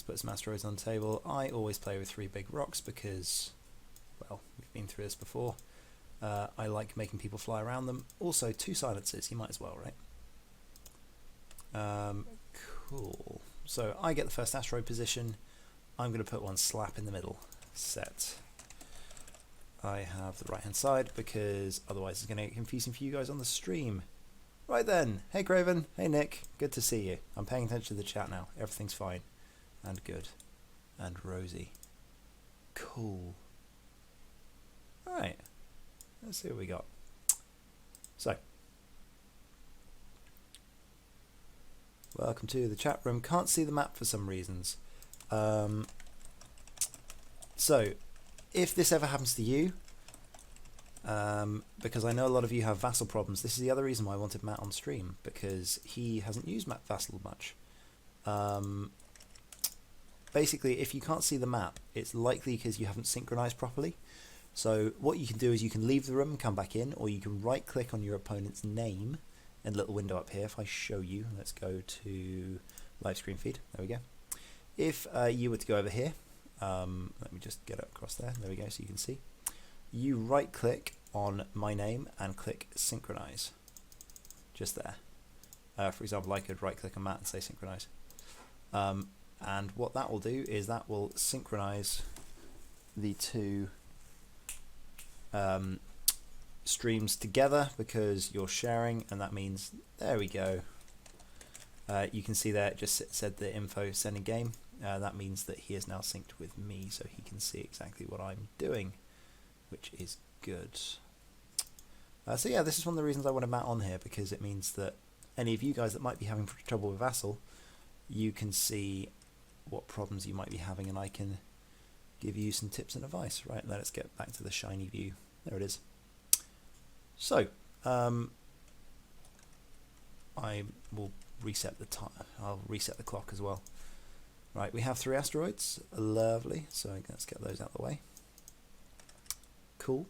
Let's put some asteroids on the table. I always play with 3 big rocks because, well, we've been through this before. I like making people fly around them. Also, 2 silencers, you might as well, right? Cool. So I get the first asteroid position. I'm going to put one slap in the middle. Set. I have the right hand side because otherwise it's going to get confusing for you guys on the stream. Right then, hey Craven, hey Nick, good to see you. I'm paying attention to the chat now. Everything's fine and good and rosy. Cool. Alright, let's see what we got. So, welcome to the chat room. Can't see the map for some reasons. So, if this ever happens to you, because I know a lot of you have Vassal problems, this is the other reason why I wanted Matt on stream, because he hasn't used Vassal much. Basically, if you can't see the map, it's likely because you haven't synchronized properly. So what you can do is you can leave the room and come back in, or you can right click on your opponent's name in a little window up here. If I show you, let's go to live screen feed, there we go. If you were to go over here, let me just get it across there, we go, so you can see. You right click on my name and click synchronize, just there. For example, I could right click on Matt and say synchronize. And what that will do is that will synchronize the 2 streams together because you're sharing, and that means, there we go. You can see there it just said the info sending game. That means that he is now synced with me, so he can see exactly what I'm doing, which is good. So yeah, this is one of the reasons I wanted Matt on here, because it means that any of you guys that might be having trouble with Vassal, you can see what problems you might be having, and I can give you some tips and advice. Right, let's get back to the shiny view. There it is. So, I will reset the time. I'll reset the clock as well. Right, we have 3 asteroids. Lovely. So let's get those out of the way. Cool.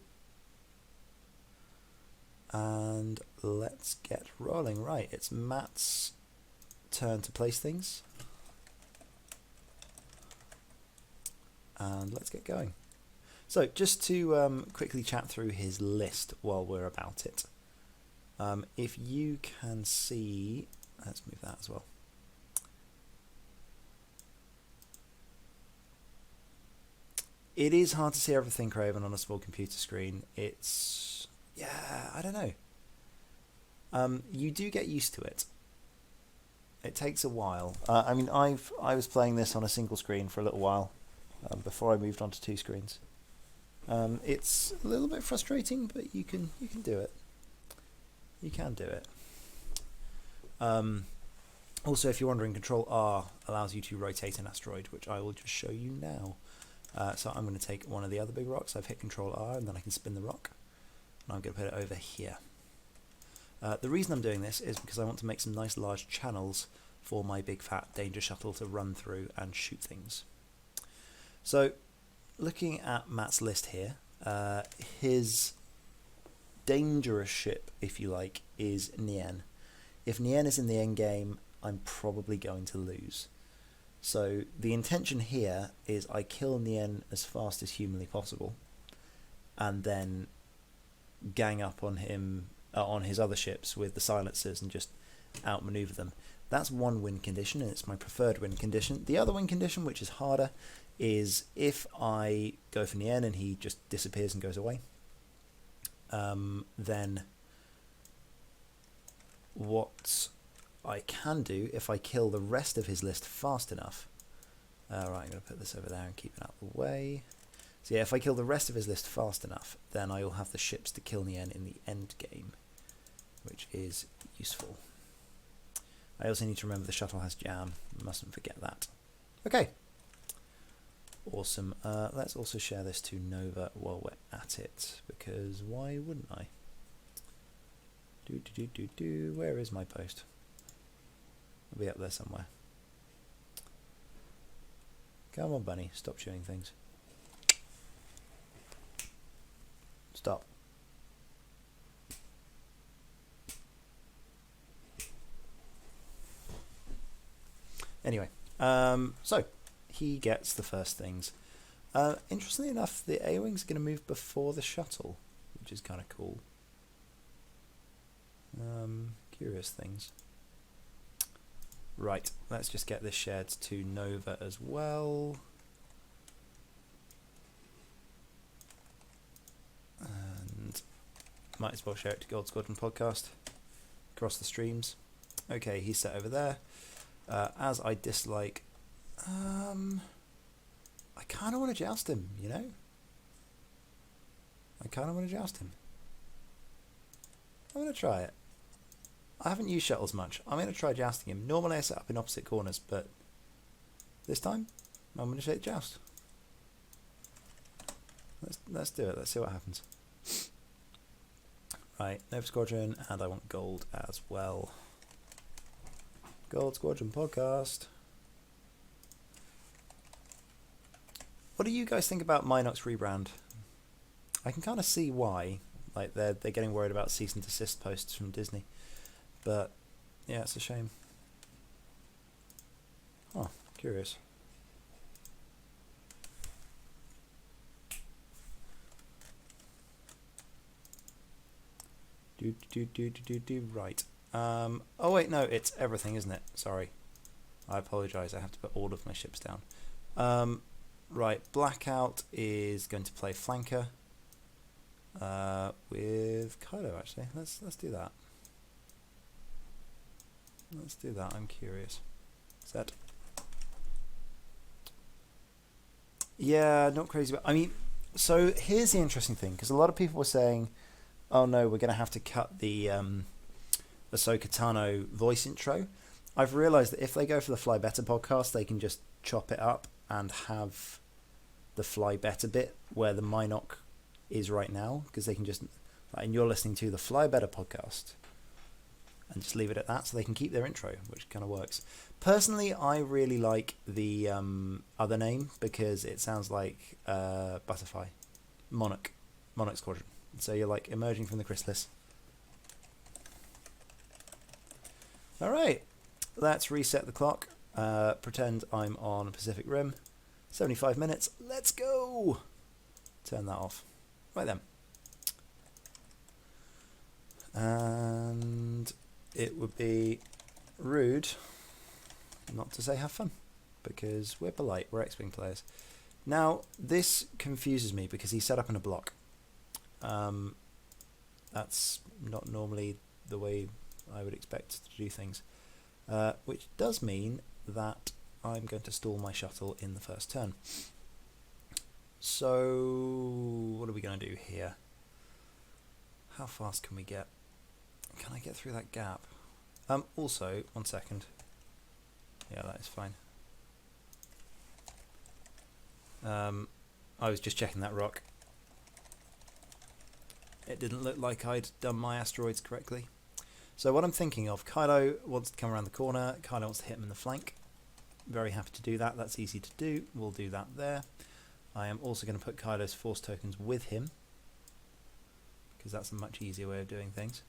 And let's get rolling. Right, it's Matt's turn to place things. And let's get going. So just to quickly chat through his list while we're about it. If you can see, let's move that as well. It is hard to see everything, Craven, on a small computer screen. It's, yeah, I don't know. You do get used to it. It takes a while. I mean, I was playing this on a single screen for a little while before I moved on to 2 screens. It's a little bit frustrating, but you can do it. You can do it. Also, if you're wondering, Control R allows you to rotate an asteroid, which I will just show you now. So I'm going to take one of the other big rocks. I've hit Control R, and then I can spin the rock. And I'm going to put it over here. The reason I'm doing this is because I want to make some nice large channels for my big fat danger shuttle to run through and shoot things. So, looking at Matt's list here, his dangerous ship, if you like, is Nien. If Nien is in the end game, I'm probably going to lose. So the intention here is I kill Nien as fast as humanly possible, and then gang up on him on his other ships with the silencers and just outmaneuver them. That's one win condition, and it's my preferred win condition. The other win condition, which is harder, is if I go for Nien and he just disappears and goes away, then what I can do, if I kill the rest of his list fast enough, right, I'm going to put this over there and keep it out of the way. So yeah, if I kill the rest of his list fast enough, then I will have the ships to kill Nien in the end game, which is useful. I also need to remember the shuttle has jam, mustn't forget that. Okay, awesome. Let's also share this to Nova while we're at it, because why wouldn't I? Where is my post? It'll be up there somewhere. Come on, bunny, stop chewing things. Stop. Anyway, so he gets the first things. Interestingly enough, the A-Wing's going to move before the shuttle, which is kind of cool. Curious things. Right, let's just get this shared to Nova as well. And might as well share it to Gold Squadron Podcast across the streams. Okay, he's set over there. As I dislike... I kind of want to joust him, you know? I kind of want to joust him. I'm going to try it. I haven't used shuttles much. I'm going to try jousting him. Normally I set up in opposite corners, but this time I'm going to take joust. Let's do it. Let's see what happens. Right, Nova Squadron, and I want gold as well. Gold Squadron Podcast. What do you guys think about Minox rebrand? I can kind of see why. Like they're getting worried about cease and desist posts from Disney. But yeah, it's a shame. Oh, curious. Right. Oh wait, no, it's everything, isn't it? Sorry. I apologise. I have to put all of my ships down. Right, Blackout is going to play flanker with Kylo. Actually, let's do that. Let's do that. I'm curious. Set. Yeah, not crazy. But I mean, so here's the interesting thing, because a lot of people were saying, "Oh no, we're going to have to cut the Ahsoka Tano voice intro." I've realised that if they go for the Fly Better podcast, they can just chop it up and have the Fly Better bit where the Minoc is right now, because they can just, like, and you're listening to the Fly Better podcast, and just leave it at that, so they can keep their intro, which kind of works. Personally, I really like the other name, because it sounds like Butterfly, Monarch Squadron. So you're like emerging from the chrysalis. Alright, let's reset the clock. Pretend I'm on Pacific Rim. 75 minutes, let's go! Turn that off. Right then. And it would be rude not to say have fun, because we're polite, we're X-Wing players. Now, this confuses me because he's set up in a block. That's not normally the way I would expect to do things, which does mean that I'm going to stall my shuttle in the first turn. So what are we going to do here? How fast can we get? Can I get through that gap? Also, 1 second. Yeah, that is fine. I was just checking that rock. It didn't look like I'd done my asteroids correctly. So what I'm thinking of, Kylo wants to come around the corner. Kylo wants to hit him in the flank. Very happy to do that. That's easy to do. We'll do that there. I am also going to put Kylo's force tokens with him, because that's a much easier way of doing things.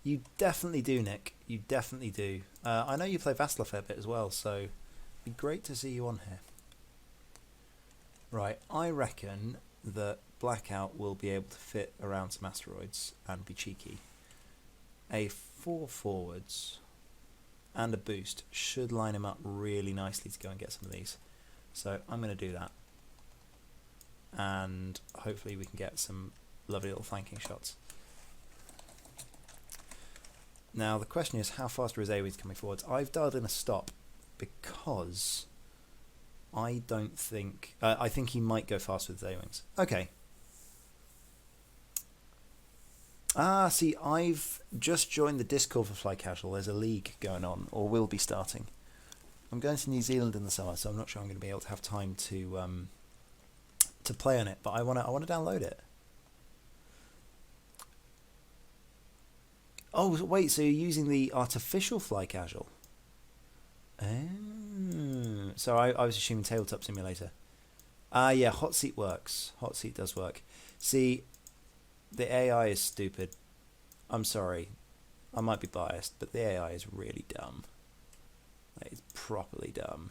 You definitely do, Nick. You definitely do. I know you play Vassal a fair bit as well, so it'd be great to see you on here. Right, I reckon that Blackout will be able to fit around some asteroids and be cheeky. A 4 forwards and a boost should line him up really nicely to go and get some of these. So I'm going to do that. And hopefully we can get some lovely little flanking shots. Now the question is, how fast are his A-Wings coming forwards? I've dialed in a stop because I don't think... I think he might go fast with his A-Wings. Okay. Ah, see, I've just joined the Discord for Fly Casual. There's a league going on, or will be starting. I'm going to New Zealand in the summer, so I'm not sure I'm going to be able to have time to play on it. But I want to download it. Oh wait, so you're using the artificial Fly Casual? Oh, so I was assuming Tabletop Simulator. Yeah, Hot Seat works. Hot Seat does work. See, the AI is stupid. I'm sorry. I might be biased, but the AI is really dumb. It's properly dumb.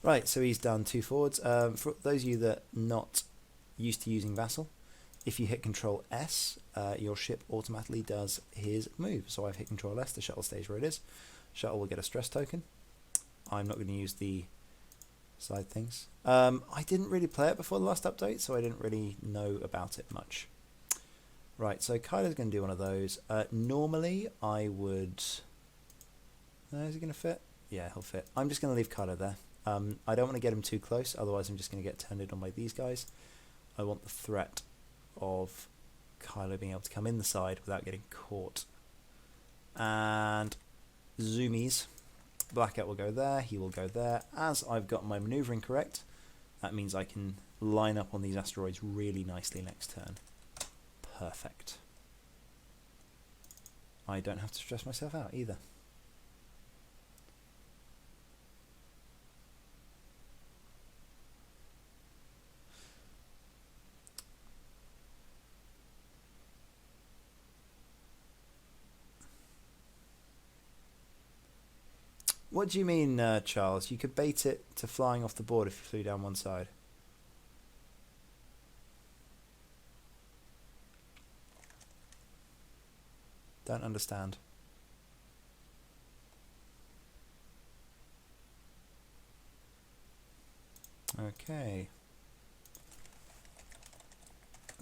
Right, so he's done 2 forwards. For those of you that are not used to using Vassal, if you hit Control S, your ship automatically does his move. So I've hit Control S, the shuttle stays where it is. Shuttle will get a stress token. I'm not going to use the side things. I didn't really play it before the last update, so I didn't really know about it much. Right, so Kylo's going to do one of those. Normally, I would... is he going to fit? Yeah, he'll fit. I'm just going to leave Kylo there. I don't want to get him too close, otherwise I'm just going to get turned in on by these guys. I want the threat of Kylo being able to come in the side without getting caught. And zoomies. Blackout will go there, he will go there. As I've got my manoeuvring correct, that means I can line up on these asteroids really nicely next turn. Perfect. I don't have to stress myself out either. What do you mean, Charles? You could bait it to flying off the board if you flew down one side. Don't understand. Okay.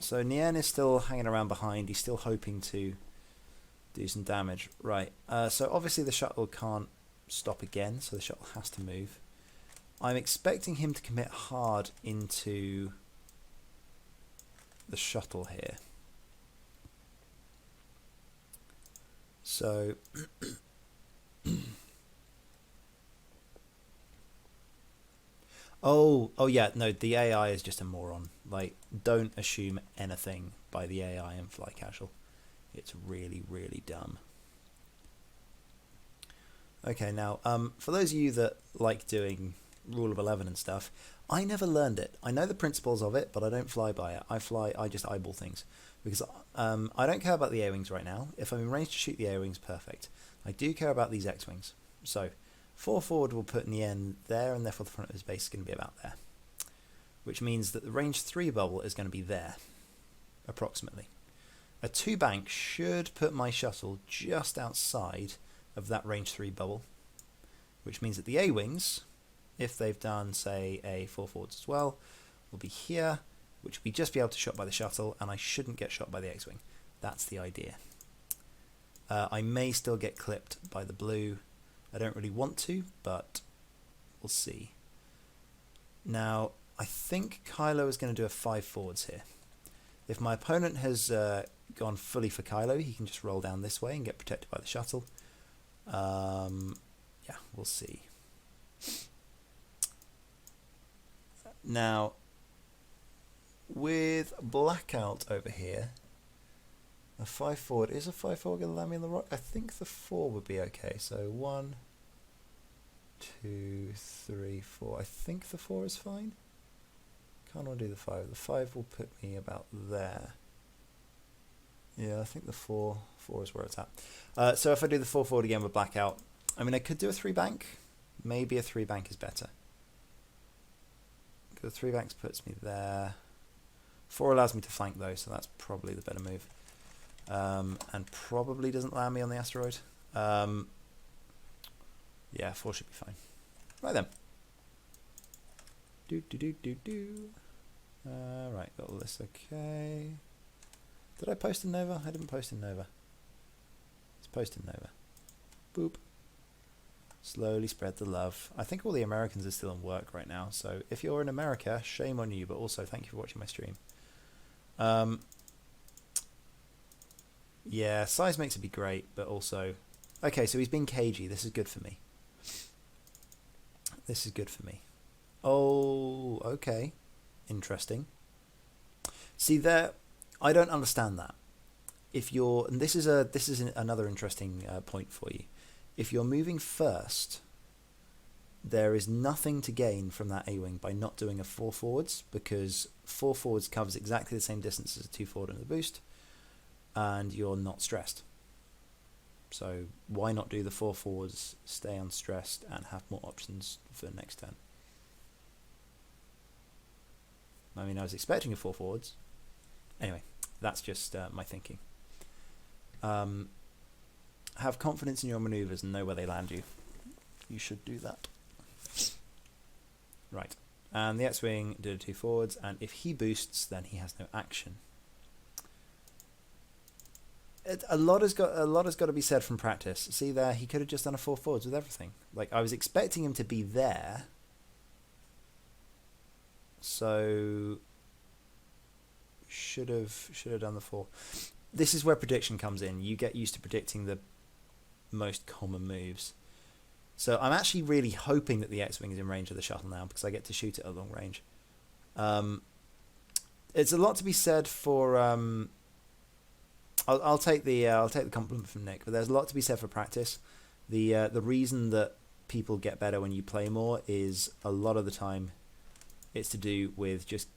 So Nien is still hanging around behind. He's still hoping to do some damage. Right. So obviously the shuttle can't stop again, so the shuttle has to move. I'm expecting him to commit hard into the shuttle here. So oh yeah, no, the AI is just a moron. Like, don't assume anything by the AI in Fly Casual. It's really, really dumb. Okay, now, for those of you that like doing Rule of 11 and stuff, I never learned it. I know the principles of it, but I don't fly by it. I just eyeball things. Because I don't care about the A-Wings right now. If I'm in range to shoot the A-Wings, perfect. I do care about these X-Wings. So, 4 forward will put Nien there, and therefore the front of his base is going to be about there. Which means that the range 3 bubble is going to be there, approximately. A 2 bank should put my shuttle just outside of that range 3 bubble, which means that the A-Wings, if they've done, say, a 4 forwards as well, will be here, which will just be able to shot by the shuttle, and I shouldn't get shot by the X-Wing. That's the idea. I may still get clipped by the blue. I don't really want to, but we'll see. Now, I think Kylo is going to do a 5 forwards here. If my opponent has gone fully for Kylo, he can just roll down this way and get protected by the shuttle. Yeah, we'll see. Now, with Blackout over here, a 5 forward, is a 5 forward going to land me on the rock? I think the 4 would be okay. So 1, 2, 3, 4. I think the 4 is fine. Can't want to do the 5. The 5 will put me about there. Yeah, I think the 4 is where it's at. So if I do the 4 forward again with Blackout, I mean, I could do a 3 bank. Maybe a 3 bank is better. The 3 banks puts me there. 4 allows me to flank though, so that's probably the better move. And probably doesn't land me on the asteroid. Yeah, 4 should be fine. Right then. Right, got all this okay. Did I post in Nova? I didn't post in Nova. Let's post in Nova. Boop. Slowly spread the love. I think all the Americans are still in work right now, so if you're in America, shame on you, but also thank you for watching my stream. Yeah, size makes it be great, but also... Okay, so he's being cagey. This is good for me. This is good for me. Oh, okay. Interesting. See there, I don't understand that. If you're... And this is another interesting point for you. If you're moving first, there is nothing to gain from that A-wing by not doing a 4 forwards, because 4 forwards covers exactly the same distance as a 2 forward and a boost, and you're not stressed. So why not do the 4 forwards, stay unstressed, and have more options for next turn? I mean, I was expecting a 4 forwards. Anyway, that's just my thinking. Have confidence in your maneuvers and know where they land you. You should do that. Right. And the X-Wing did a 2 forwards, and if he boosts, then he has no action. A lot has got to be said from practice. See there, he could have just done a 4 forwards with everything. Like, I was expecting him to be there, so should have done the 4. This is where prediction comes in. You get used to predicting the most common moves. So I'm actually really hoping that the X-Wing is in range of the shuttle now, because I get to shoot it at long range. It's a lot to be said for. I'll take the compliment from Nick, but there's a lot to be said for practice. The reason that people get better when you play more is a lot of the time it's to do with just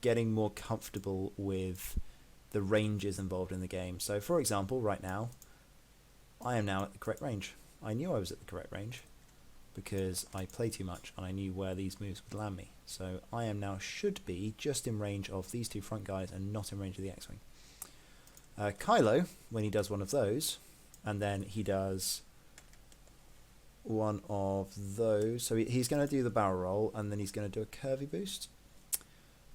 getting more comfortable with the ranges involved in the game. So, for example, right now, I am now at the correct range. I knew I was at the correct range because I play too much and I knew where these moves would land me. So I am now should be just in range of these 2 front guys and not in range of the X-Wing. Kylo, when he does one of those, and then he does one of those, so he's going to do the barrel roll and then he's going to do a curvy boost.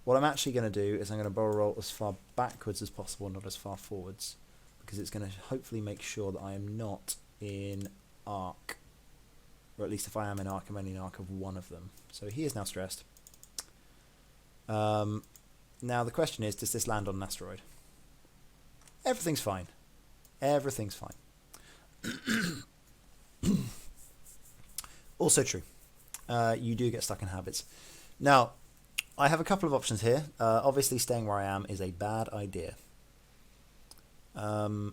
What I'm actually going to do is I'm going to barrel roll as far backwards as possible, not as far forwards, because it's going to hopefully make sure that I am not in arc, or at least if I am in arc, I'm only in arc of one of them. So he is now stressed. Now the question is, does this land on an asteroid? Everything's fine. Everything's fine. Also true. You do get stuck in habits. Now, I have a couple of options here. Obviously, staying where I am is a bad idea. I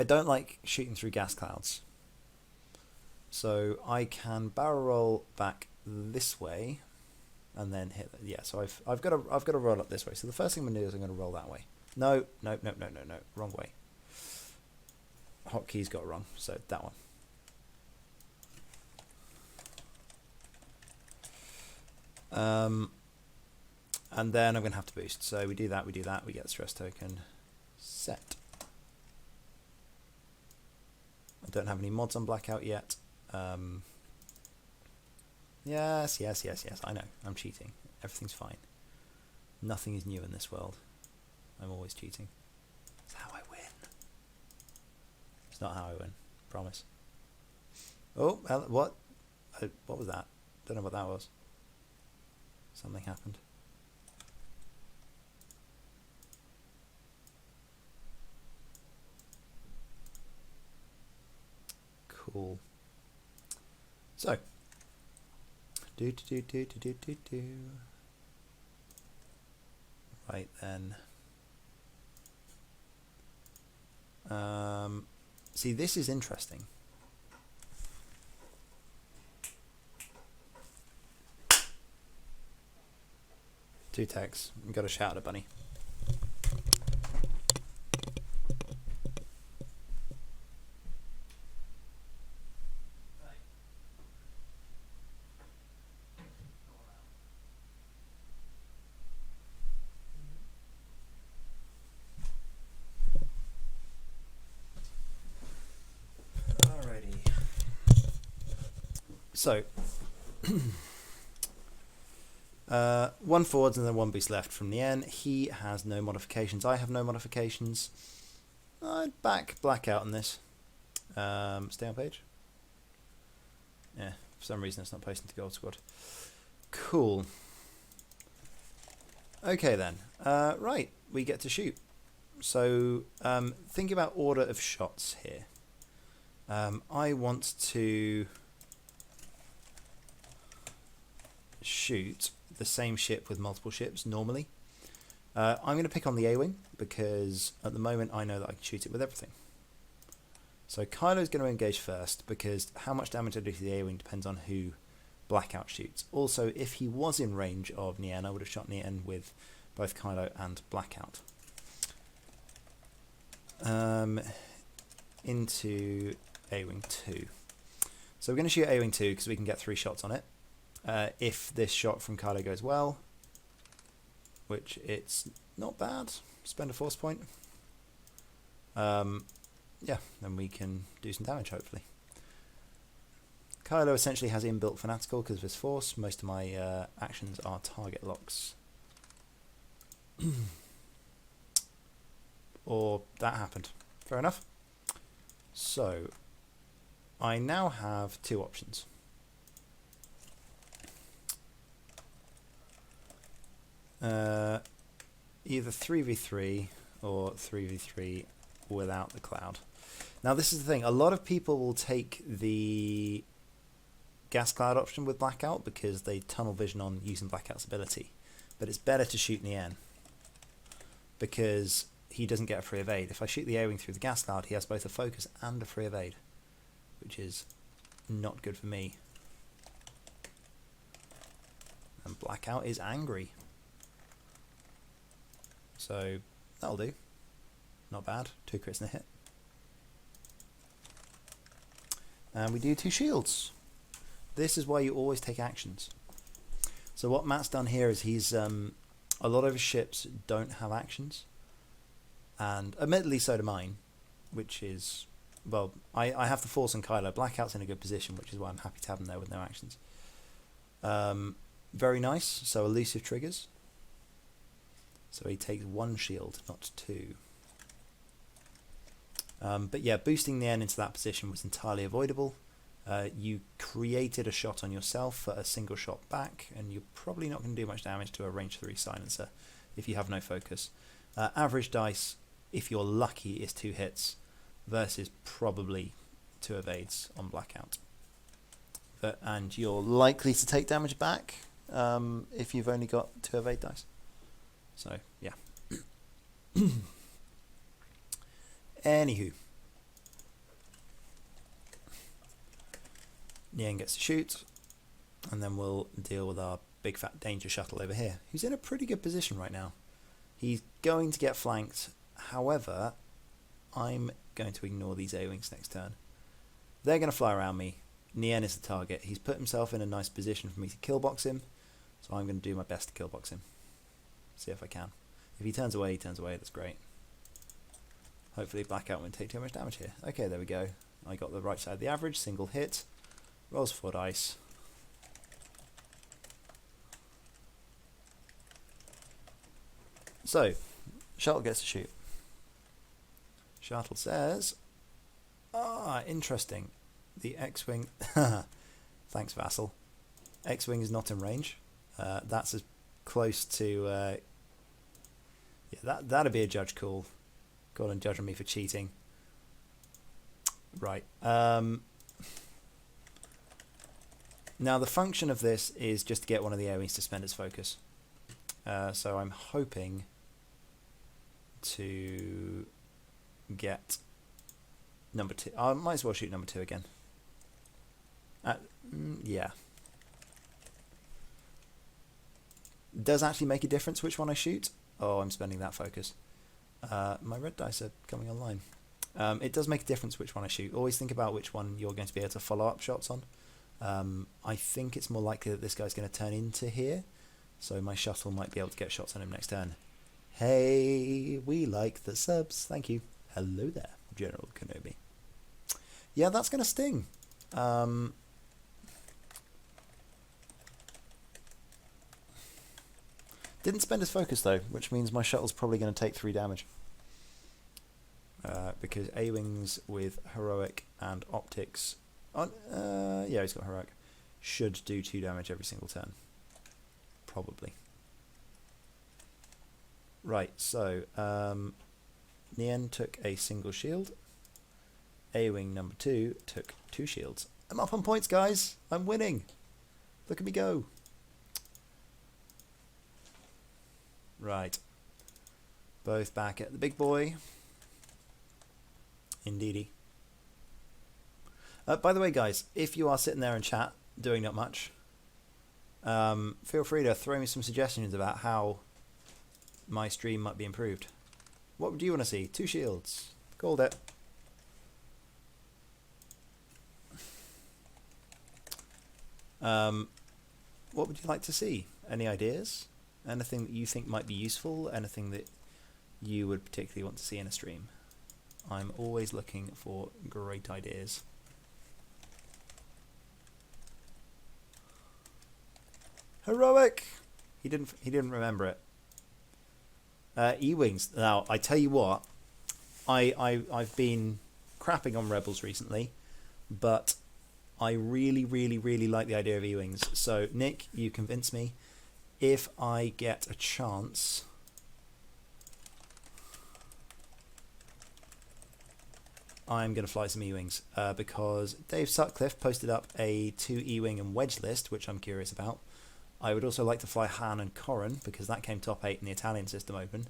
don't like shooting through gas clouds. So I can barrel roll back this way and then hit. Yeah, so I've got to roll up this way. So the first thing I'm going to do is I'm going to roll that way. No, wrong way. Hotkey's got it wrong, so that one. And then I'm going to have to boost. So we do that, we get the stress token set. I don't have any mods on Blackout yet. Yes, I know, I'm cheating. Everything's fine. Nothing is new in this world. I'm always cheating. It's how I win. It's not how I win. Promise. Oh, what? What was that? Don't know what that was. Something happened. Cool. So. Do. Right then. See, this is interesting. Two tags. You've got to shout at a bunny. So, 1 forwards and then 1 boost left from the end. He has no modifications. I have no modifications. I'd back Blackout on this. Stay on page. Yeah, for some reason it's not posting to Gold Squad. Cool. Okay then. Right, we get to shoot. So, think about order of shots here. I want to shoot the same ship with multiple ships normally. I'm going to pick on the A-Wing because at the moment I know that I can shoot it with everything. So Kylo's going to engage first because how much damage I do to the A-Wing depends on who Blackout shoots. Also, if he was in range of Nien, I would have shot Nien with both Kylo and Blackout. Into A-Wing 2. So we're going to shoot A-Wing 2 because we can get 3 shots on it. If this shot from Kylo goes well, which it's not bad. Spend a force point. Yeah, then we can do some damage, hopefully. Kylo essentially has inbuilt Fanatical because of his force. Most of my actions are target locks. Or that happened. Fair enough. So, I now have two options. Either 3v3 or 3v3 without the cloud. Now this is the thing, a lot of people will take the gas cloud option with Blackout because they tunnel vision on using Blackout's ability. But it's better to shoot Nien because he doesn't get a free evade. If I shoot the A-Wing through the gas cloud, he has both a focus and a free evade, which is not good for me. And Blackout is angry. So that'll do. Not bad. 2 crits and a hit. And we do 2 shields. This is why you always take actions. So what Matt's done here is he's a lot of his ships don't have actions, and admittedly so do mine, which is, well, I have the Force and Kylo. Blackout's in a good position, which is why I'm happy to have him there with no actions. Very nice. So elusive triggers. So he takes 1 shield, not 2. But yeah, boosting the N into that position was entirely avoidable. You created a shot on yourself for a single shot back, and you're probably not going to do much damage to a range 3 silencer if you have no focus. Average dice, if you're lucky, is 2 hits versus probably 2 evades on Blackout. And you're likely to take damage back if you've only got 2 evade dice. So, yeah. Anywho. Nien gets to shoot, and then we'll deal with our big fat danger shuttle over here, who's in a pretty good position right now. He's going to get flanked, however, I'm going to ignore these A-Wings next turn. They're going to fly around me. Nien is the target. He's put himself in a nice position for me to killbox him, so I'm going to do my best to killbox him. See if I can. If he turns away, that's great. Hopefully Blackout won't take too much damage here. Okay, there we go. I got the right side of the average, single hit. Rolls 4 dice. So, Shuttle gets to shoot. Shuttle says, interesting. The X-Wing... Thanks, Vassal. X-Wing is not in range. That's as close to... yeah, that'd be a judge call. Go on and judge on me for cheating. Right. Now the function of this is just to get one of the A-Wings to spend its focus. So I'm hoping to get number 2. I might as well shoot number 2 again. Yeah. Does actually make a difference which one I shoot. Oh, I'm spending that focus. My red dice are coming online. It does make a difference which one I shoot. Always think about which one you're going to be able to follow up shots on. I think it's more likely that this guy's going to turn into here, so my shuttle might be able to get shots on him next turn. Hey, we like the subs. Thank you. Hello there, General Kenobi. Yeah, that's going to sting. Didn't spend his focus though, which means my shuttle's probably going to take 3 damage. Because A-Wings with Heroic and Optics... yeah, he's got Heroic. Should do 2 damage every single turn. Probably. Right, so... Nien took a single shield. A-Wing number 2 took 2 shields. I'm up on points, guys! I'm winning! Look at me go! Right. Both back at the big boy. Indeedy. By the way, guys, if you are sitting there in chat doing not much, feel free to throw me some suggestions about how my stream might be improved. What do you want to see? 2 shields. Called it. What would you like to see? Any ideas? Anything that you think might be useful? Anything that you would particularly want to see in a stream? I'm always looking for great ideas. Heroic! He didn't remember it. E-Wings. Now, I tell you what, I've been crapping on Rebels recently, but I really, really, really like the idea of E-Wings. So, Nick, you convince me. If I get a chance, I'm going to fly some E-Wings because Dave Sutcliffe posted up a 2 E-Wing and wedge list, which I'm curious about. I would also like to fly Han and Corrin because that came top 8 in the Italian System Open.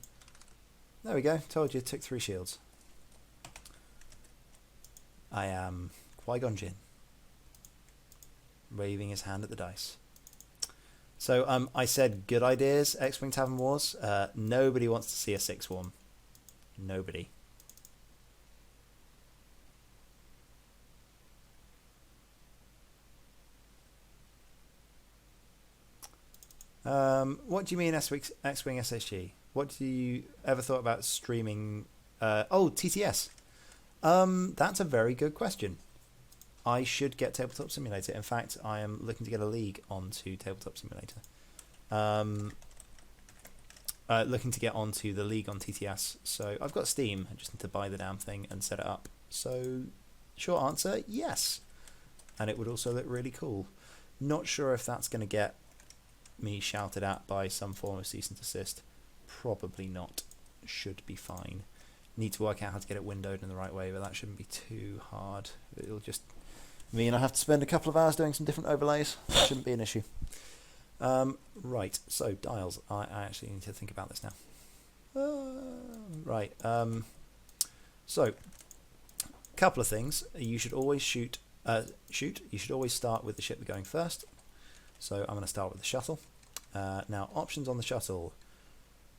There we go. Told you, took 3 shields. I am Qui-Gon Jinn, waving his hand at the dice. So I said good ideas, X-Wing Tavern Wars. Nobody wants to see a 6-1. Nobody. What do you mean X-Wing SSG? What do you ever thought about streaming? TTS. That's a very good question. I should get Tabletop Simulator. In fact, I am looking to get a league onto Tabletop Simulator. Looking to get onto the league on TTS. So I've got Steam. I just need to buy the damn thing and set it up. So short answer, yes. And it would also look really cool. Not sure if that's going to get me shouted at by some form of cease and desist. Probably not. Should be fine. Need to work out how to get it windowed in the right way, but that shouldn't be too hard. It'll just mean I have to spend a couple of hours doing some different overlays. Shouldn't be an issue. Right, so dials. I actually need to think about this now. Right. So, couple of things. You should always shoot. You should always start with the ship going first. So I'm going to start with the shuttle. Now, options on the shuttle.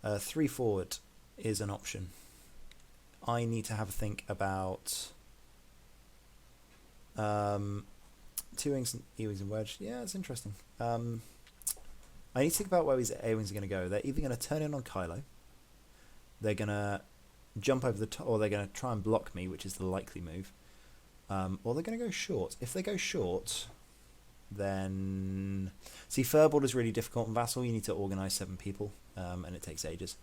3 forward is an option. I need to have a think about 2 wings, E-wings and wedge. Yeah, it's interesting. I need to think about where these A-wings are going to go. They're either going to turn in on Kylo, they're going to jump over the top, or they're going to try and block me, which is the likely move, or they're going to go short. If they go short, then... See, Furboard is really difficult in Vassal. You need to organise 7 people, and it takes ages.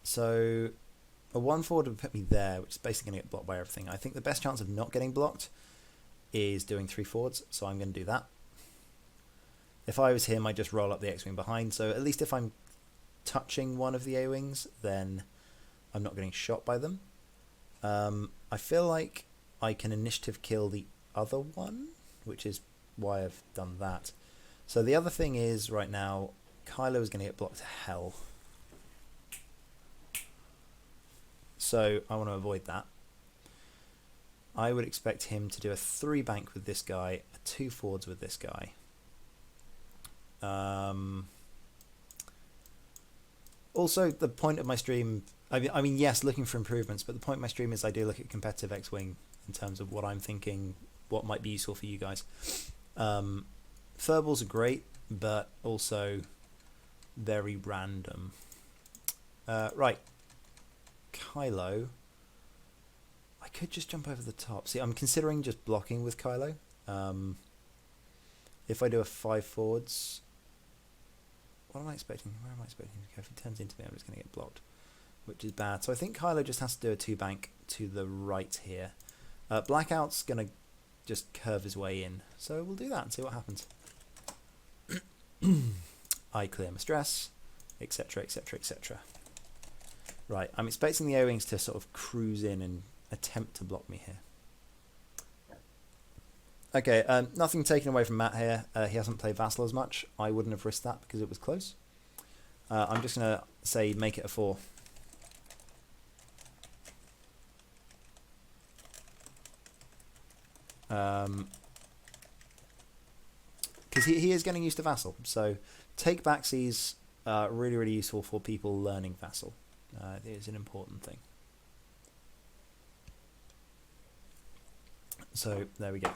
So a 1 forward would put me there, which is basically going to get blocked by everything. I think the best chance of not getting blocked is doing 3 forwards, so I'm going to do that. If I was him, I'd just roll up the X-Wing behind, so at least if I'm touching one of the A-Wings, then I'm not getting shot by them. I feel like I can initiative kill the other one, which is why I've done that. So the other thing is, right now, Kylo is going to get blocked to hell. So I want to avoid that. I would expect him to do a 3 bank with this guy, a 2 forwards with this guy. Also, the point of my stream, I mean, yes, looking for improvements, but the point of my stream is I do look at competitive X-Wing in terms of what I'm thinking, what might be useful for you guys. Furballs are great, but also very random. Right. Kylo. I could just jump over the top. See, I'm considering just blocking with Kylo. If I do a 5 forwards... What am I expecting? Where am I expecting to go? If he turns into me, I'm just going to get blocked, which is bad. So I think Kylo just has to do a 2 bank to the right here. Blackout's going to just curve his way in. So we'll do that and see what happens. I clear my stress, etc, etc, etc. Right, I'm expecting the O-Wings to sort of cruise in and attempt to block me here. Okay, nothing taken away from Matt here. He hasn't played Vassal as much. I wouldn't have risked that because it was close. I'm just going to say make it a 4. Because he is getting used to Vassal. So take backsies really, really useful for people learning Vassal. It is an important thing. So there we go.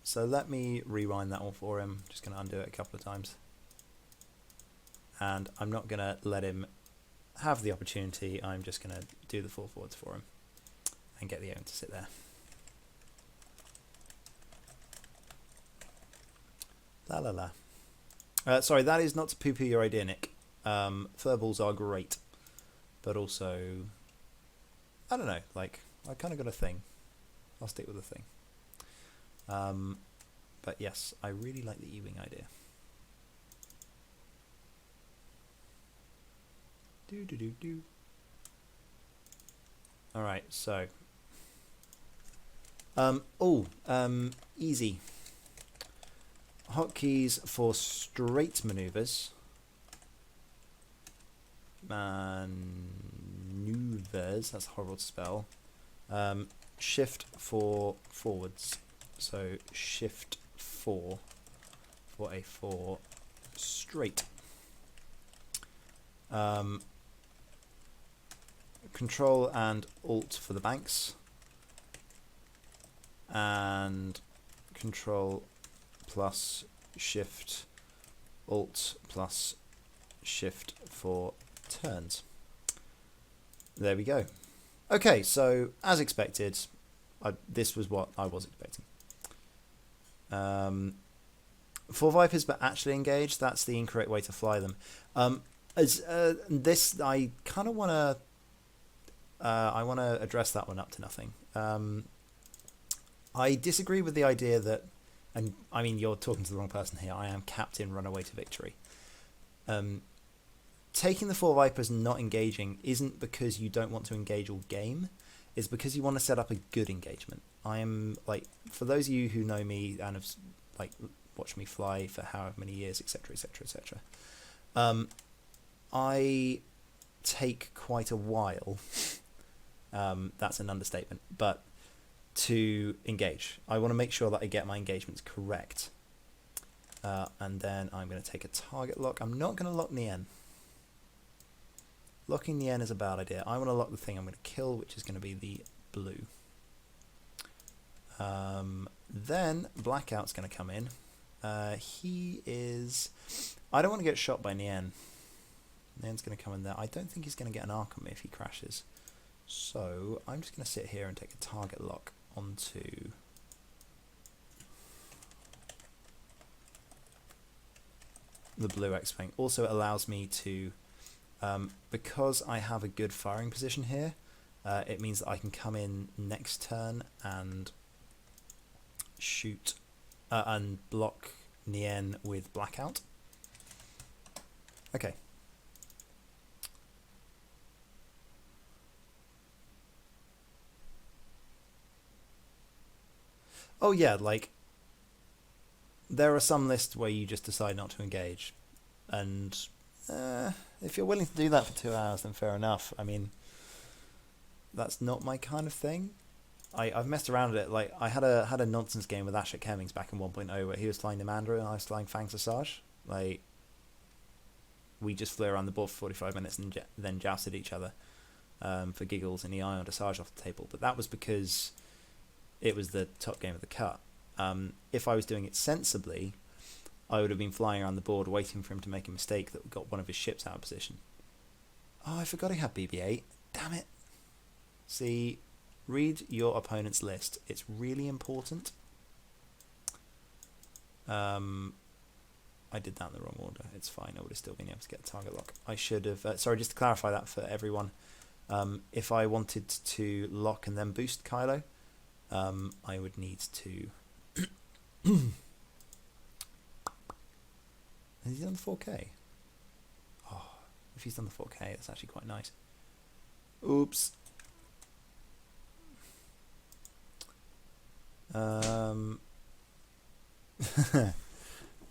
So let me rewind that one for him. Just going to undo it a couple of times. And I'm not going to let him have the opportunity. I'm just going to do the full forwards for him and get the owner to sit there. La la la. Sorry, that is not to poo-poo your idea, Nick. Furballs are great, but also, I don't know, like, I kind of got a thing. I'll stick with the thing. But yes, I really like the E-wing idea. Do. Alright, so. Easy. Hotkeys for straight maneuvers. Maneuvers, that's horrible to spell. Shift for forwards. So shift 4 for a 4 straight. Control and Alt for the banks. And Control plus Shift Alt plus Shift for turns. There we go. Okay, so as expected, this was what I was expecting. For Vipers but actually engaged, that's the incorrect way to fly them. This I kind of want to address that one up to nothing. I disagree with the idea that, and I mean you're talking to the wrong person here, I am captain runaway to victory. Taking the 4 Vipers and not engaging isn't because you don't want to engage all game, it's because you want to set up a good engagement. I am, like, for those of you who know me and have like watched me fly for however many years, etc, etc, etc, I take quite a while, that's an understatement, but to engage. I want to make sure that I get my engagements correct. And then I'm going to take a target lock. I'm not going to lock Nien. Locking Nien is a bad idea. I want to lock the thing I'm going to kill, which is going to be the blue. Then Blackout's going to come in. He is... I don't want to get shot by Nien. Nien's going to come in there. I don't think he's going to get an arc on me if he crashes. So I'm just going to sit here and take a target lock onto... the blue X-Wing. Also it allows me to, because I have a good firing position here, it means that I can come in next turn and shoot and block Nien with Blackout. Okay. Oh yeah, like, there are some lists where you just decide not to engage, and if you're willing to do that for 2 hours, then fair enough. I mean, that's not my kind of thing. I've messed around with it. Like, I had a nonsense game with Ashik Hemmings back in 1.0 where he was flying the Mandra and I was flying Fang Sassage. Like, we just flew around the board for 45 minutes and then jousted each other for giggles, and he ironed Sassage off the table. But that was because it was the top game of the cut. If I was doing it sensibly, I would have been flying around the board waiting for him to make a mistake that got one of his ships out of position. Oh, I forgot he had BB-8. Damn it. See, read your opponent's list. It's really important. I did that in the wrong order. It's fine. I would have still been able to get a target lock. I should have... sorry, just to clarify that for everyone. If I wanted to lock and then boost Kylo, I would need to... Has he done the 4K? Oh, if he's done the 4K, that's actually quite nice. Oops.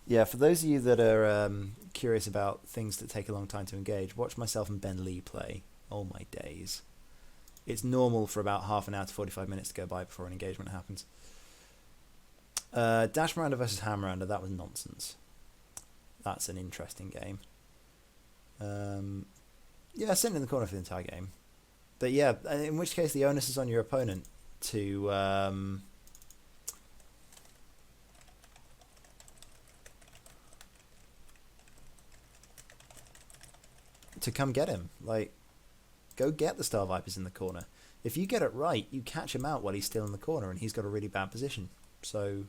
Yeah, for those of you that are curious about things that take a long time to engage, watch myself and Ben Lee play. Oh my days. It's normal for about half an hour to 45 minutes to go by before an engagement happens. Dash Miranda versus Ham Miranda, that was nonsense. That's an interesting game. Yeah, sitting in the corner for the entire game. But yeah, in which case the onus is on your opponent to to come get him. Like, go get the Star Vipers in the corner. If you get it right, you catch him out while he's still in the corner and he's got a really bad position. So,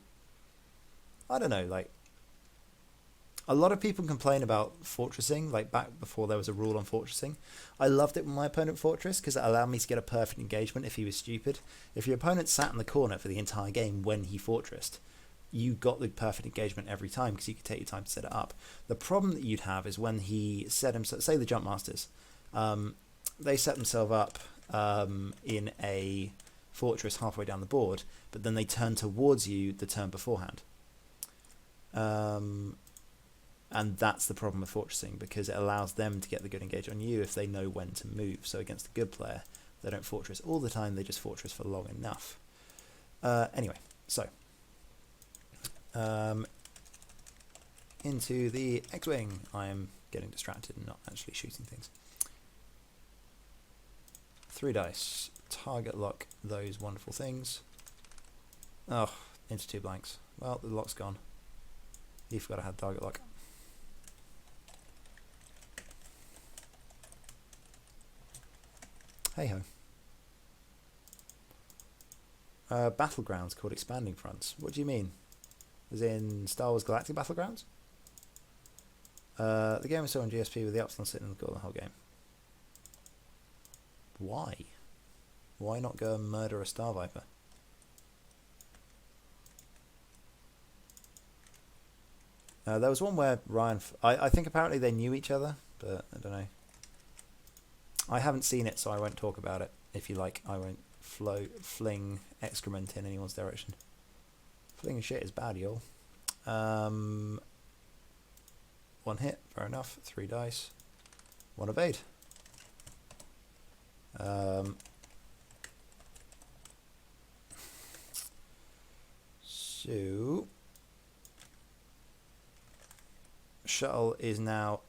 I don't know, like, a lot of people complain about fortressing, like back before there was a rule on fortressing. I loved it when my opponent fortressed because it allowed me to get a perfect engagement if he was stupid. If your opponent sat in the corner for the entire game when he fortressed, you got the perfect engagement every time because you could take your time to set it up. The problem that you'd have is when he set himself, say the Jump Masters, they set themselves up in a fortress halfway down the board, but then they turn towards you the turn beforehand. And that's the problem with fortressing, because it allows them to get the good engage on you if they know when to move. So against a good player, they don't fortress all the time, they just fortress for long enough. Anyway, so into the X-Wing. I am getting distracted and not actually shooting things. 3 dice. Target lock those wonderful things. Oh, into 2 blanks. Well, the lock's gone. You forgot I had target lock. Hey ho. Battlegrounds called Expanding Fronts. What do you mean? As in Star Wars Galactic Battlegrounds? The game was still on GSP with the Epsilon sitting in the goal the whole game. Why? Why not go and murder a Star Viper? There was one where Ryan... I think apparently they knew each other, but I don't know. I haven't seen it, so I won't talk about it. If you like, I won't fling excrement in anyone's direction. Flinging shit is bad, y'all. 1 hit, fair enough. 3 dice. 1 evade. So shuttle is now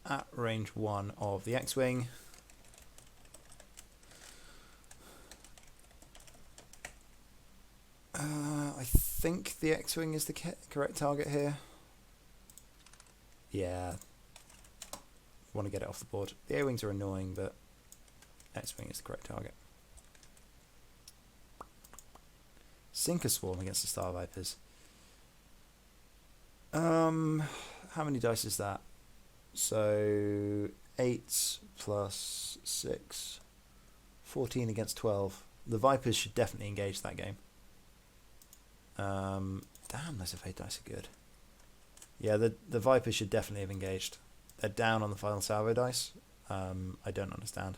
at range 1 of the X-Wing. I think the X-Wing is the correct target here. Yeah. Want to get it off the board. The A-Wings are annoying, but X-Wing is the correct target. Sinker Swarm against the Star Vipers. How many dice is that? So 8 plus 6, 14 against 12. The Vipers should definitely engage that game. Damn, those evade dice are good. Yeah, the Vipers should definitely have engaged. They're down on the final salvo dice. I don't understand.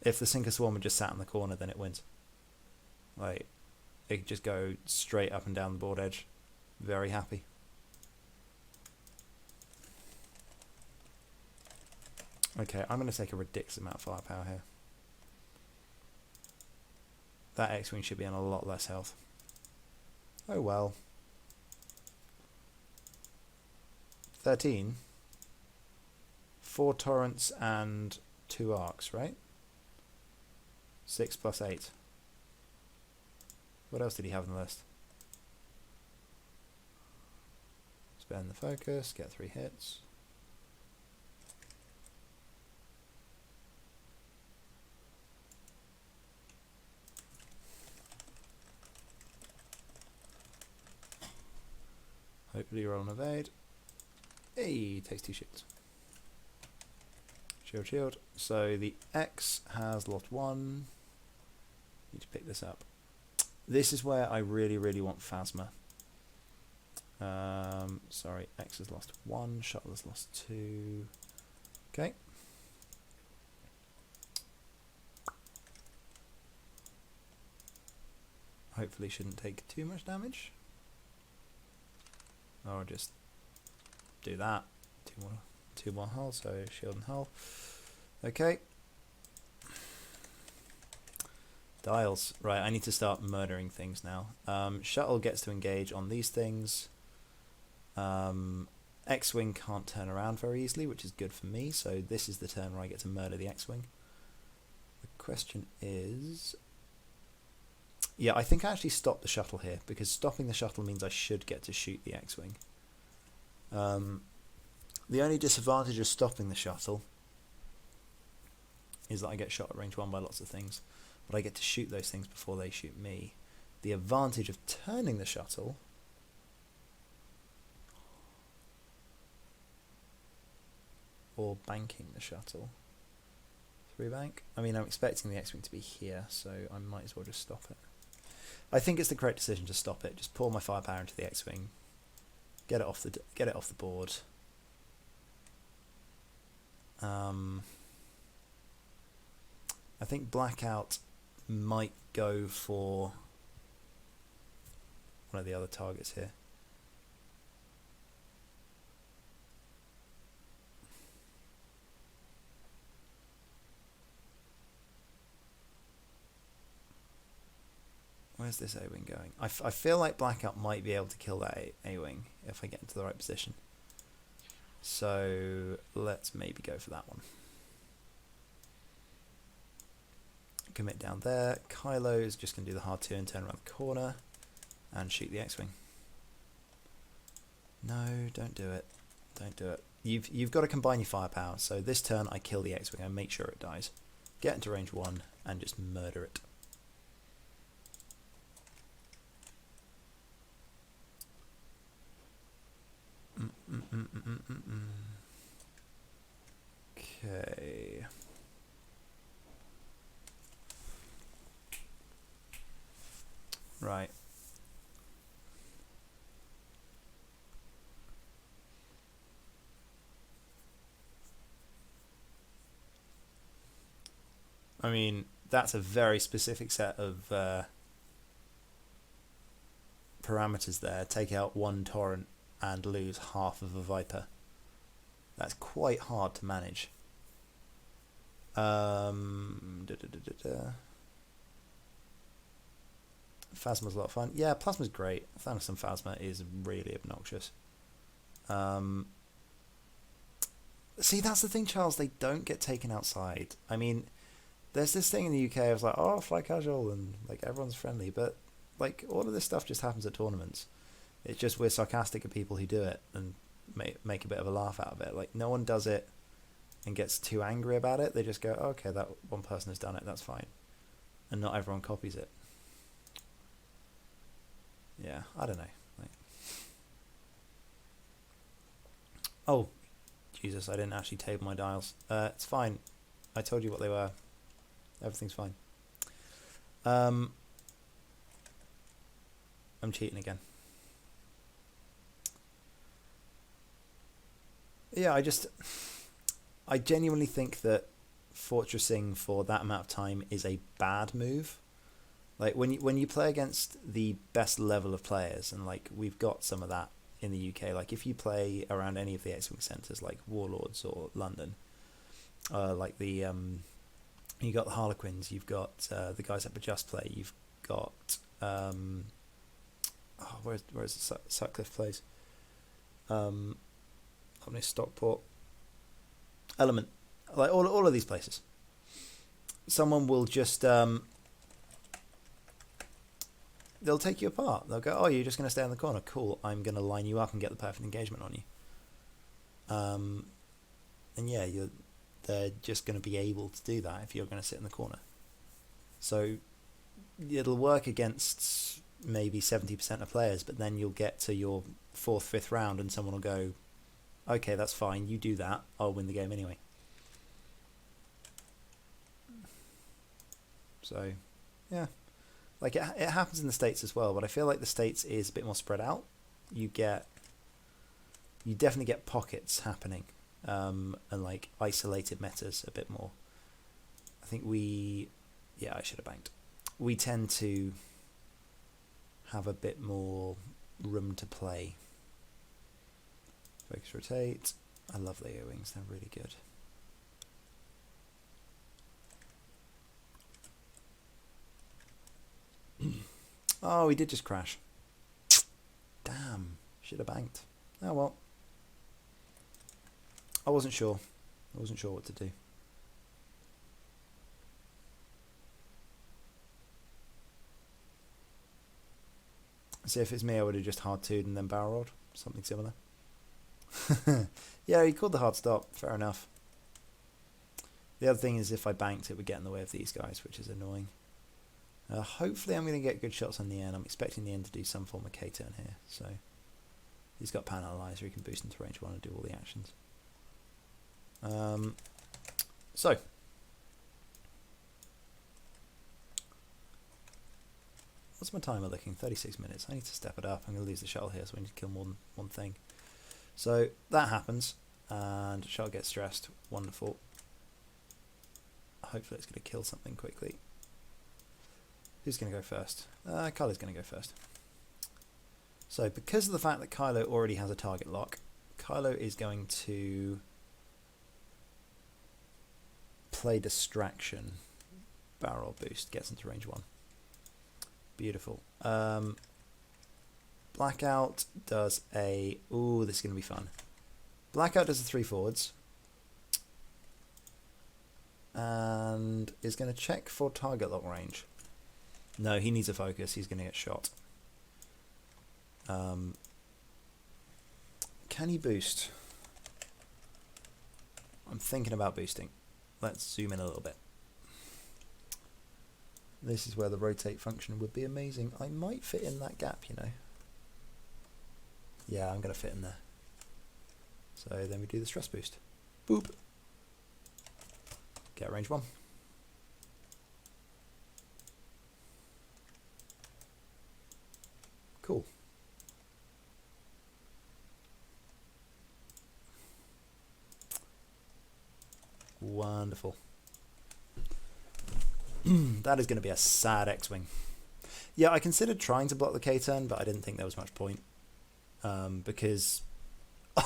If the Sinker Swarm had just sat in the corner, then it wins. Like, it could just go straight up and down the board edge. Very happy. Okay, I'm going to take a ridiculous amount of firepower here. That X-Wing should be on a lot less health. Oh well. 13. 4 torrents and 2 arcs, right? 6 plus 8. What else did he have on the list? Spend the focus, get 3 hits. Hopefully roll an evade. Hey, takes 2 shields. Shield, shield. So the X has lost 1. Need to pick this up. This is where I really, really want Phasma. Sorry, X has lost 1. Shuttle has lost 2. Okay. Hopefully shouldn't take too much damage. Or just do that. 2 more hull, so shield and hull. Okay. Dials. Right, I need to start murdering things now. Shuttle gets to engage on these things. X-Wing can't turn around very easily, which is good for me, so this is the turn where I get to murder the X-Wing. The question is... Yeah, I think I actually stopped the shuttle here, because stopping the shuttle means I should get to shoot the X-Wing. The only disadvantage of stopping the shuttle is that I get shot at range 1 by lots of things, but I get to shoot those things before they shoot me. The advantage of turning the shuttle or banking the shuttle. 3 bank? I mean, I'm expecting the X-Wing to be here, so I might as well just stop it. I think it's the correct decision to stop it. Just pour my firepower into the X-Wing, get it off the board. I think Blackout might go for one of the other targets here. Where's this A-Wing going? I feel like Blackout might be able to kill that A-Wing if I get into the right position. So let's maybe go for that one. Commit down there. Kylo is just going to do the hard turn around the corner and shoot the X-Wing. No, don't do it. Don't do it. You've got to combine your firepower. So this turn I kill the X-Wing and make sure it dies. Get into range 1 and just murder it. Okay. Right. I mean, that's a very specific set of parameters there. Take out 1 torrent and lose half of a Viper. That's quite hard to manage. Phasma's a lot of fun. Yeah, Plasma's great. Thanos and Phasma is really obnoxious. See, that's the thing, Charles. They don't get taken outside. I mean, there's this thing in the UK. I was like, oh, fly casual, and like everyone's friendly, but like all of this stuff just happens at tournaments. It's just we're sarcastic at people who do it and make a bit of a laugh out of it. Like no one does it and gets too angry about it. They just go, oh, okay, that one person has done it. That's fine, and not everyone copies it. Yeah, I don't know. Like, oh, Jesus, I didn't actually table my dials. It's fine. I told you what they were. Everything's fine. I'm cheating again. Yeah, I genuinely think that fortressing for that amount of time is a bad move. Like when you play against the best level of players, and like we've got some of that in the UK. Like if you play around any of the X-Wing centres, like Warlords or London, like the you got the Harlequins, you've got the guys up at Just Play, you've got where's the Sutcliffe plays? Up near Stockport, Element, like all of these places. Someone will just they'll take you apart. They'll go, oh, you're just going to stay in the corner. Cool, I'm going to line you up and get the perfect engagement on you. And yeah, they're just going to be able to do that if you're going to sit in the corner. So it'll work against maybe 70% of players, but then you'll get to your 4th, 5th round and someone will go, okay, that's fine, you do that, I'll win the game anyway. So, yeah. Like, it happens in the States as well, but I feel like the States is a bit more spread out. You definitely get pockets happening, and, like, isolated metas a bit more. I think I should have banked. We tend to have a bit more room to play. Focus rotate. I love the A-Wings, they're really good. Oh, he did just crash. Damn, should have banked. Oh well. I wasn't sure what to do. See, if it's me, I would have just hard-2'd and then barrel rolled. Something similar. Yeah, he called the hard stop. Fair enough. The other thing is if I banked, it would get in the way of these guys, which is annoying. Hopefully I'm going to get good shots on the end. I'm expecting the end to do some form of K-turn here. So he's got Pan Analyzer. He can boost into range 1 and do all the actions. So what's my timer looking? 36 minutes. I need to step it up. I'm going to lose the shuttle here, so we need to kill more than one thing. So that happens, and shuttle gets stressed. Wonderful. Hopefully it's going to kill something quickly. Who's going to go first? Kylo's going to go first. So because of the fact that Kylo already has a target lock, Kylo is going to play distraction. Barrel boost gets into range 1. Beautiful. Blackout does a... Ooh, this is going to be fun. Blackout does the 3 forwards. And is going to check for target lock range. No, he needs a focus. He's going to get shot. Can he boost? I'm thinking about boosting. Let's zoom in a little bit. This is where the rotate function would be amazing. I might fit in that gap, you know. Yeah, I'm going to fit in there. So then we do the stress boost. Boop. Get range 1. Cool. Wonderful. That is going to be a sad X-Wing. Yeah, I considered trying to block the K-turn, but I didn't think there was much point. Because...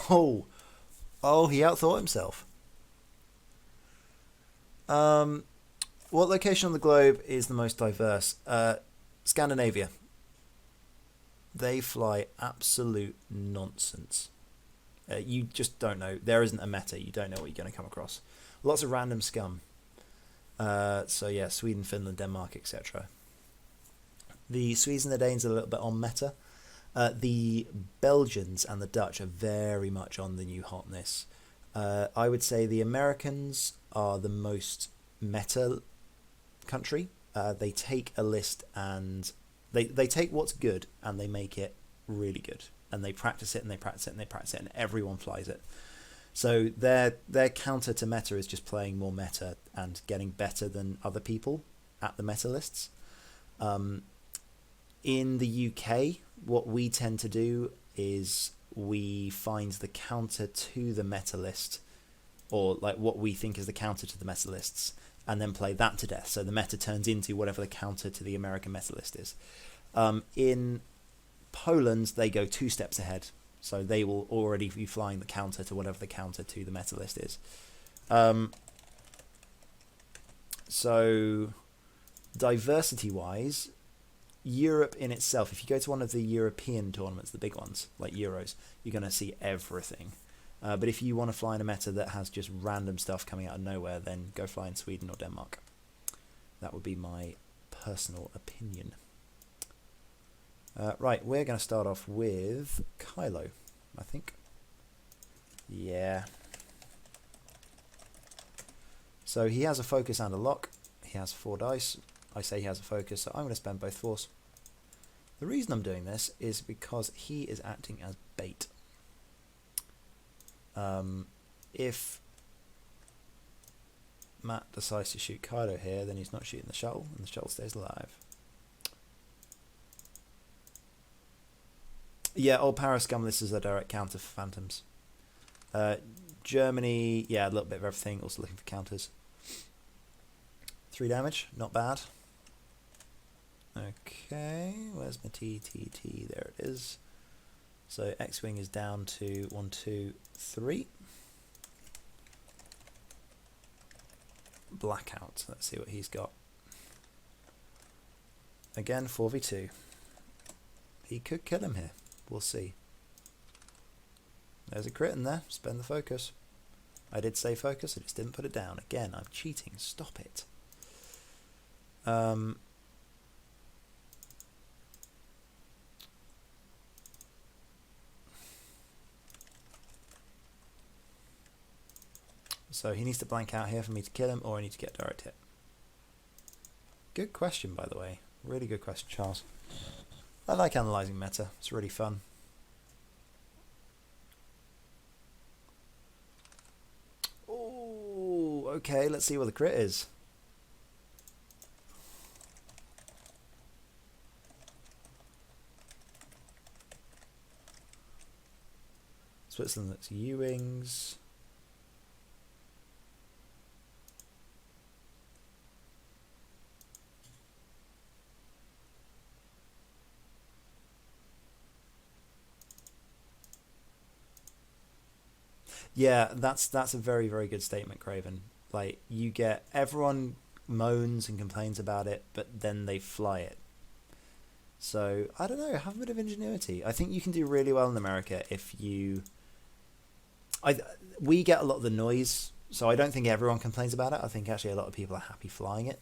Oh, he outthought himself. What location on the globe is the most diverse? Scandinavia. They fly absolute nonsense. You just don't know. There isn't a meta. You don't know what you're going to come across. Lots of random scum. So yeah, Sweden, Finland, Denmark, etc. The Swedes and the Danes are a little bit on meta. The Belgians and the Dutch are very much on the new hotness. I would say the Americans are the most meta country. They take a list and they take what's good and they make it really good. And they practice it and they practice it and they practice it and everyone flies it. So their counter to meta is just playing more meta and getting better than other people at the meta lists. In the UK, what we tend to do is we find the counter to the meta list, or like what we think is the counter to the meta lists, and then play that to death. So the meta turns into whatever the counter to the American meta list is. In Poland, they go 2 steps ahead. So they will already be flying the counter to whatever the counter to the meta list is. So diversity-wise, Europe in itself, if you go to one of the European tournaments, the big ones, like Euros, you're going to see everything. But if you want to fly in a meta that has just random stuff coming out of nowhere, then go fly in Sweden or Denmark. That would be my personal opinion. Right, we're going to start off with Kylo, I think. Yeah. So he has a focus and a lock. He has 4 dice. I say he has a focus, so I'm going to spend both force. The reason I'm doing this is because he is acting as bait. If Matt decides to shoot Kylo here, then he's not shooting the shuttle, and the shuttle stays alive. Yeah, old Parascum, this is a direct counter for Phantoms. Germany, yeah, a little bit of everything, also looking for counters. 3 damage, not bad. Okay, where's my TTT? There it is. So X-Wing is down to 1, 2, 3. Blackout, let's see what he's got. Again, 4v2. He could kill him here. We'll see. There's a crit in there. Spend the focus. I did say focus. I just didn't put it down. Again, I'm cheating. Stop it. So he needs to blank out here for me to kill him, or I need to get direct hit. Good question, by the way. Really good question, Charles. I like analysing meta. It's really fun. Oh, okay. Let's see what the crit is. Switzerland, that's Ewings. Yeah, that's a very, very good statement, Craven. Like, you get everyone moans and complains about it, but then they fly it. So I don't know, have a bit of ingenuity. I think you can do really well in America if you. We get a lot of the noise, so I don't think everyone complains about it. I think actually a lot of people are happy flying it.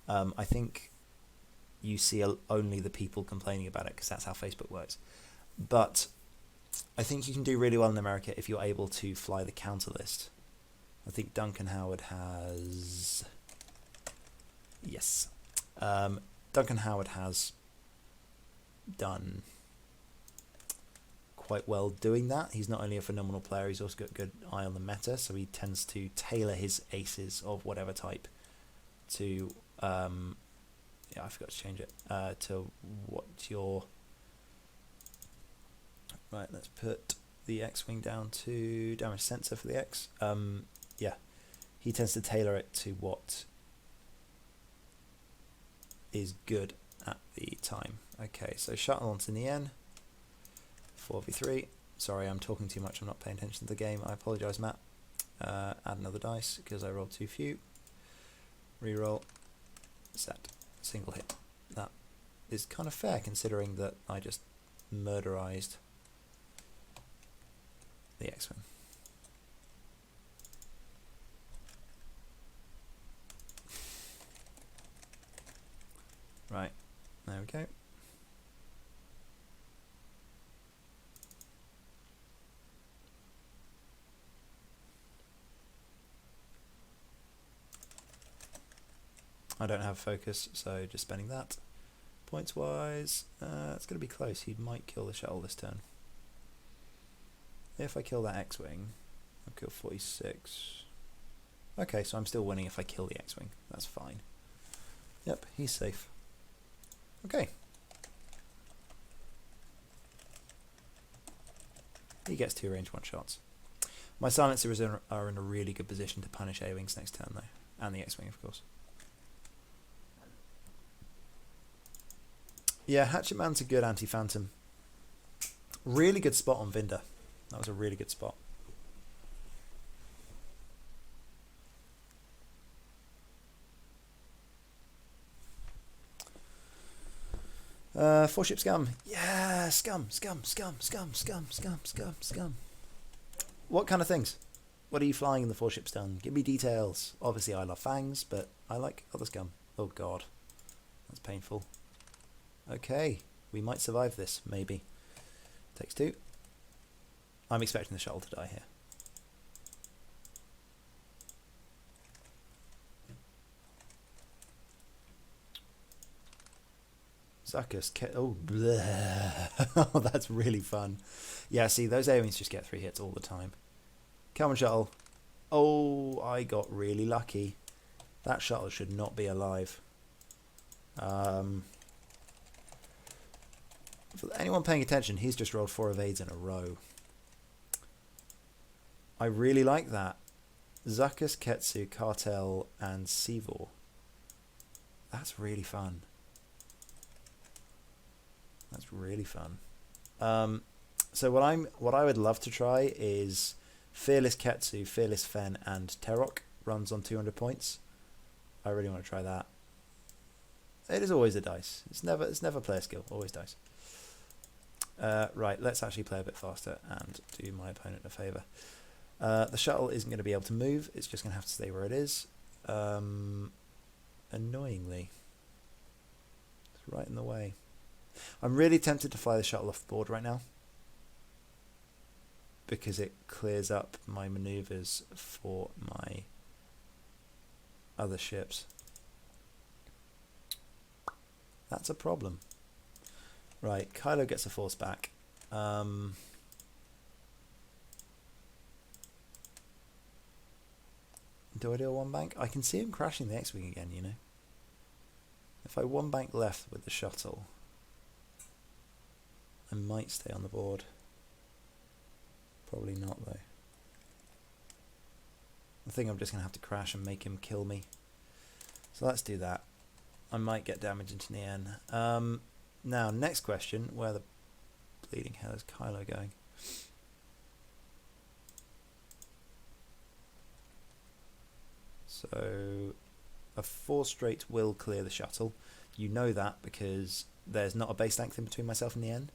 I think you see only the people complaining about it because that's how Facebook works. But I think you can do really well in America if you're able to fly the counter list. I think Duncan Howard has. Yes. Duncan Howard has done quite well doing that. He's not only a phenomenal player, he's also got a good eye on the meta, so he tends to tailor his aces of whatever type to yeah, I forgot to change it to what your right. Let's put the X-wing down to damage sensor for the X. Yeah, he tends to tailor it to what is good at the time. Okay, so shuttle onto Nien. 4v3. Sorry, I'm talking too much. I'm not paying attention to the game. I apologise, Matt. Add another dice because I rolled too few. Reroll. Set. Single hit. That is kind of fair considering that I just murderized the X-Wing. Right. There we go. I don't have focus, so just spending that. Points wise, it's going to be close. He might kill the shuttle this turn. If I kill that X-Wing, I'll kill 46. Okay, so I'm still winning if I kill the X-Wing. That's fine. Yep, he's safe. Okay. He gets 2 range 1 shots. My silencers are in a really good position to punish A-Wings next turn, though. And the X-Wing, of course. Yeah, Hatchet Man's a good anti-phantom. Really good spot on Vinder. That was a really good spot. Four ship scum. Yeah, scum. What kind of things? What are you flying in the 4 ship scum? Give me details. Obviously I love fangs, but I like other scum. Oh god. That's painful. Okay, we might survive this, maybe. Takes 2. I'm expecting the shuttle to die here. Zuckus, oh, oh, that's really fun. Yeah, see, those A-Wings just get 3 hits all the time. Come on, shuttle. Oh, I got really lucky. That shuttle should not be alive. For anyone paying attention, he's just rolled 4 evades in a row. I really like that. Zuckus, Ketsu, Cartel, and Sivor. That's really fun. That's really fun. So what I would love to try is Fearless Ketsu, Fearless Fen, and Terok runs on 200 points. I really want to try that. It is always a dice. It's never player skill. Always dice. Right, let's actually play a bit faster and do my opponent a favour. The shuttle isn't going to be able to move. It's just going to have to stay where it is. Annoyingly. It's right in the way. I'm really tempted to fly the shuttle off the board right now. because it clears up my maneuvers for my other ships. That's a problem. Right, Kylo gets a force back. Do I do a one bank? I can see him crashing the X-Wing again, you know. If I one bank left with the shuttle, I might stay on the board. Probably not though. I think I'm just going to have to crash and make him kill me. So let's do that. I might get damage into Nien. Now, next question. Where the bleeding hell is Kylo going? So, a 4 straight will clear the shuttle. You know that because there's not a base length in between myself and Nien.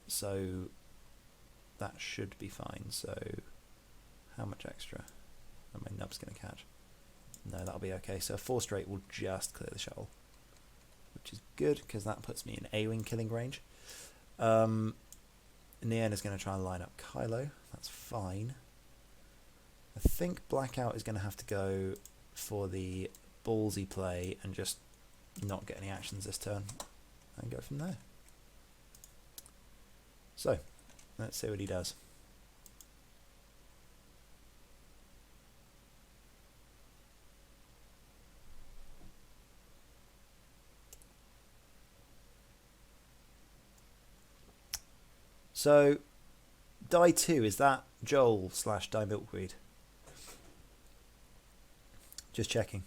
So, that should be fine. So, how much extra are my nubs going to catch? No, that'll be okay. So, a 4 straight will just clear the shuttle, which is good because that puts me in A-wing killing range. Nien is going to try and line up Kylo. That's fine. I think Blackout is going to have to go for the ballsy play and just not get any actions this turn and go from there. So, let's see what he does. So, die 2, is that Joel / die Milkweed? Just checking.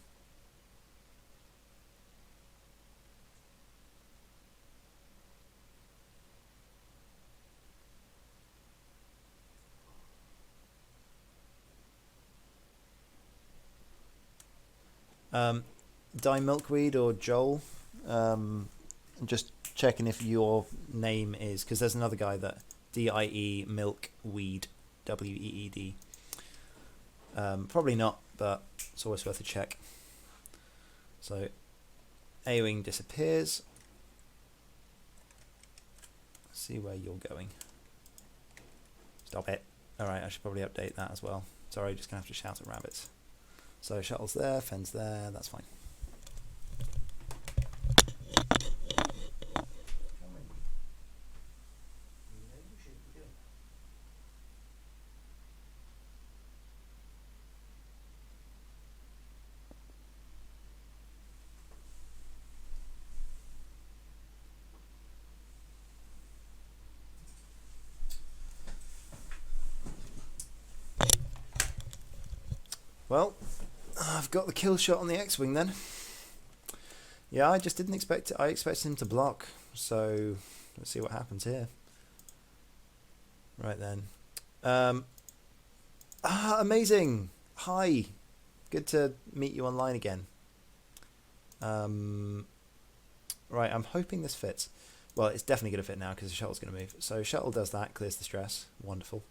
Die Milkweed or Joel? Just checking if your name is, because there's another guy that DIE Milkweed WEED. Probably not, but it's always worth a check. So A-wing disappears. Let's see where you're going. Stop it. Alright, I should probably update that as well. Sorry, just gonna have to shout at rabbits. So shuttle's there, fen's there, that's fine. Well, I've got the kill shot on the X-Wing then. Yeah, I just didn't expect it. I expected him to block. So, let's see what happens here. Right then. Amazing! Hi! Good to meet you online again. Right, I'm hoping this fits. Well, it's definitely going to fit now because the shuttle's going to move. So, shuttle does that, clears the stress. Wonderful.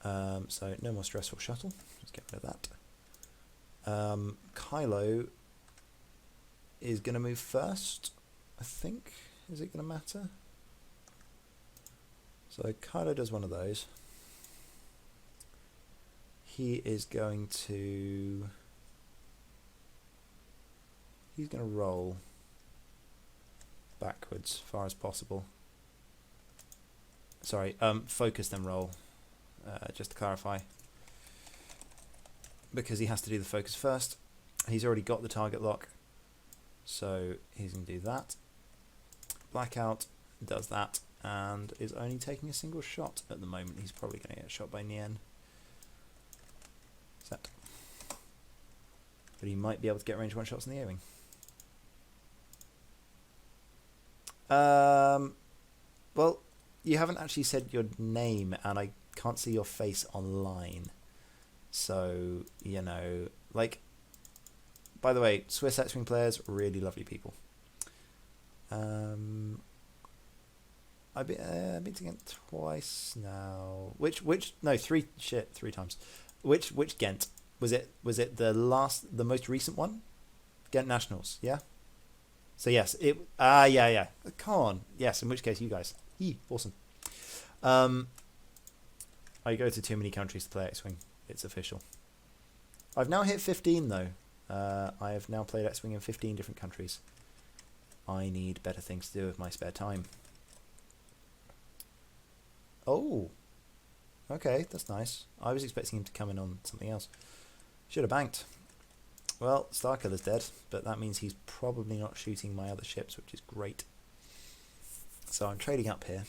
So, no more stress for shuttle. Let's get rid of that. Kylo is going to move first, I think. Is it going to matter? So Kylo does one of those. He is going to... He's going to roll backwards as far as possible. Sorry, focus then roll. Just to clarify. Because he has to do the focus first. He's already got the target lock. So he's going to do that. Blackout does that and is only taking a single shot at the moment. He's probably going to get shot by Nien. Set. But he might be able to get range 1 shots in the A-wing. Well, you haven't actually said your name and I can't see your face online. So, you know, like, by the way, Swiss X-Wing players, really lovely people. I've been to Ghent twice now. Three times. Which Ghent? Was it the most recent one? Ghent Nationals, yeah? So yes, yeah. Come on. Yes, in which case you guys. Awesome. I go to too many countries to play X-Wing. It's official. I've now hit 15 though. I have now played X-Wing in 15 different countries. I need better things to do with my spare time. Oh, okay, that's nice. I was expecting him to come in on something else. Should have banked. Well, Starkiller's dead, but that means he's probably not shooting my other ships, which is great. So I'm trading up here.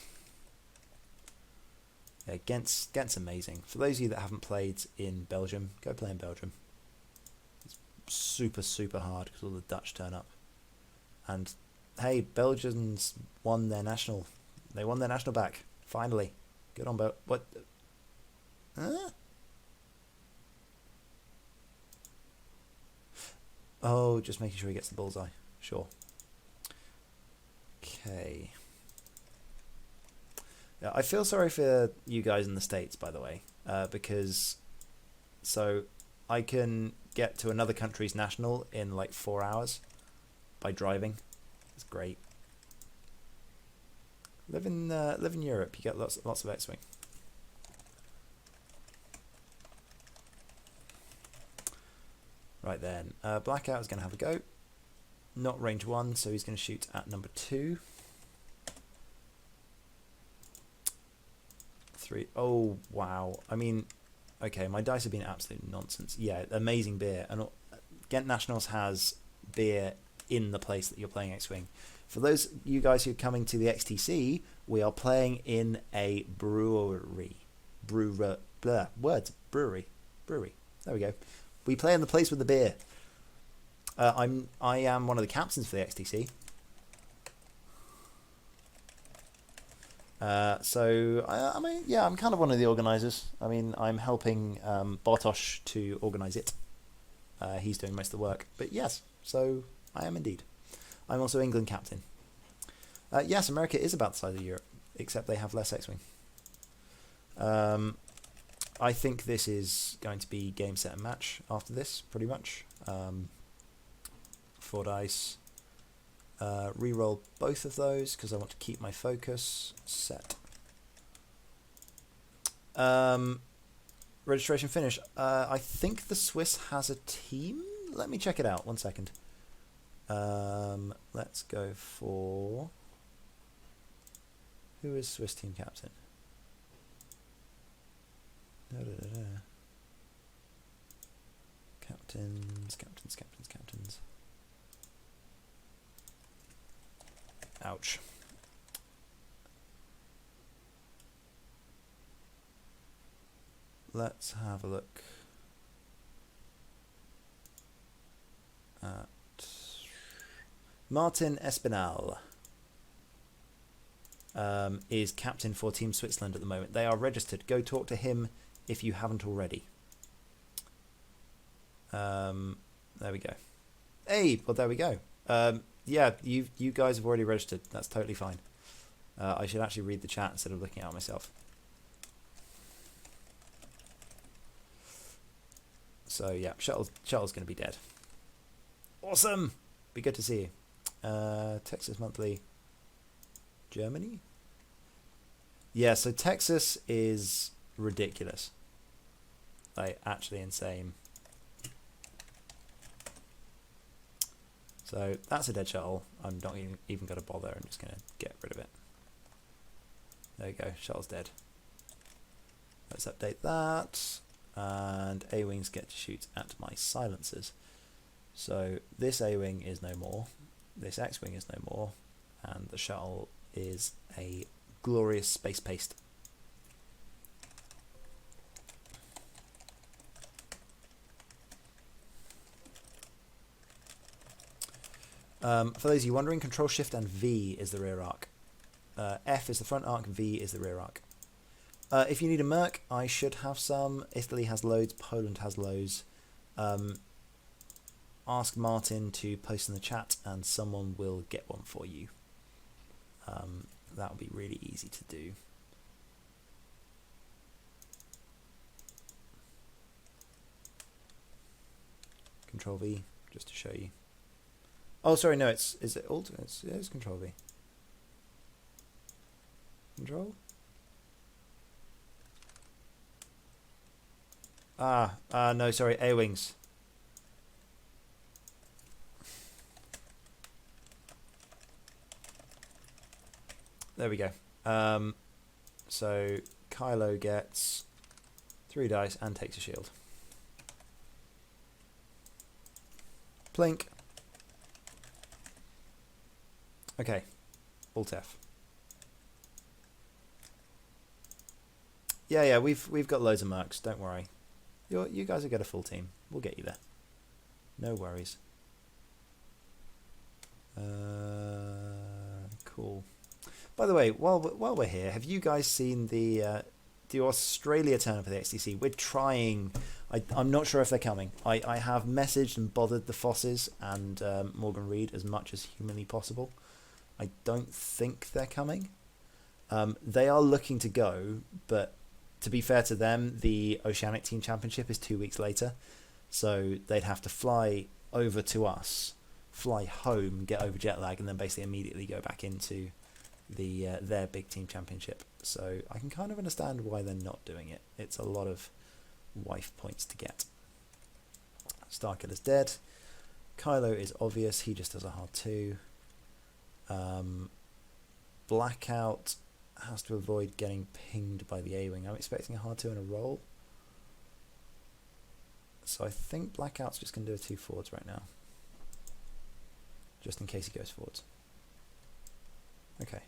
Yeah, Ghent's amazing. For those of you that haven't played in Belgium, go play in Belgium. It's super, super hard because all the Dutch turn up. And hey, Belgians won their national. They won their national back. Finally. Good on Bel. What? Huh? Oh, just making sure he gets the bullseye. Sure. Okay. Yeah, I feel sorry for you guys in the States, by the way, because so I can get to another country's national in like 4 hours by driving. It's great. Live in Europe. You get lots of X-Wing. Right then, Blackout is going to have a go. Not range 1, so he's going to shoot at number 2. 3. Oh wow! I mean, okay, my dice have been absolute nonsense. Yeah, amazing beer, and Ghent Nationals has beer in the place that you're playing X-Wing. For those you guys who are coming to the XTC, we are playing in a brewery. Brewery. There we go. We play in the place with the beer. I am one of the captains for the XTC. So I mean, yeah, I'm kind of one of the organisers. I mean, I'm helping Bartosz to organise it. He's doing most of the work. But yes, so I am indeed. I'm also England captain. Yes, America is about the size of Europe, except they have less X-Wing. I think this is going to be game, set and match after this, pretty much. 4 dice. Reroll both of those because I want to keep my focus. Set. Registration finish. I think the Swiss has a team. Let me check it out. 1 second. Let's go for... Who is Swiss team captain? Captains. Ouch. Let's have a look at Martin Espinal. Is captain for Team Switzerland at the moment. They are registered. Go talk to him if you haven't already. There we go. Hey, well there we go. Yeah, you guys have already registered. That's totally fine. I should actually read the chat instead of looking at it myself. So yeah, Shuttle's going to be dead. Awesome! Be good to see you. Texas Monthly. Germany? Yeah, so Texas is ridiculous. Like, actually insane. So that's a dead shuttle. I'm not even going to bother. I'm just going to get rid of it. There you go. Shuttle's dead. Let's update that. And A-Wings get to shoot at my silencers. So this A-Wing is no more. This X-Wing is no more. And the shuttle is a glorious space paste. For those of you wondering, Control Shift and V is the rear arc. F is the front arc, V is the rear arc. If you need a Merc, I should have some. Italy has loads, Poland has loads. Ask Martin to post in the chat and someone will get one for you. That would be really easy to do. Control V, just to show you. Oh, sorry, no, is it Alt? It's Control V. Control? No, sorry, A-Wings. There we go. So Kylo gets 3 dice and takes a shield. Plink. Okay, Alt F. Yeah, we've got loads of mercs. Don't worry. You guys will get a full team. We'll get you there. No worries. Cool. By the way, while we're here, have you guys seen the Australia turn for the XTC? We're trying. I'm not sure if they're coming. I have messaged and bothered the Fosses and Morgan Reed as much as humanly possible. I don't think they're coming. They are looking to go, but to be fair to them, the Oceanic Team Championship is 2 weeks later, so they'd have to fly over to us, fly home, get over jet lag, and then basically immediately go back into their big team championship. So I can kind of understand why they're not doing it. It's a lot of wife points to get. Starkiller's dead. Kylo is obvious. He just does a hard 2. Blackout has to avoid getting pinged by the A-Wing. I'm expecting a hard 2 in a roll. So I think Blackout's just going to do a 2 forwards right now. Just in case he goes forwards. Okay.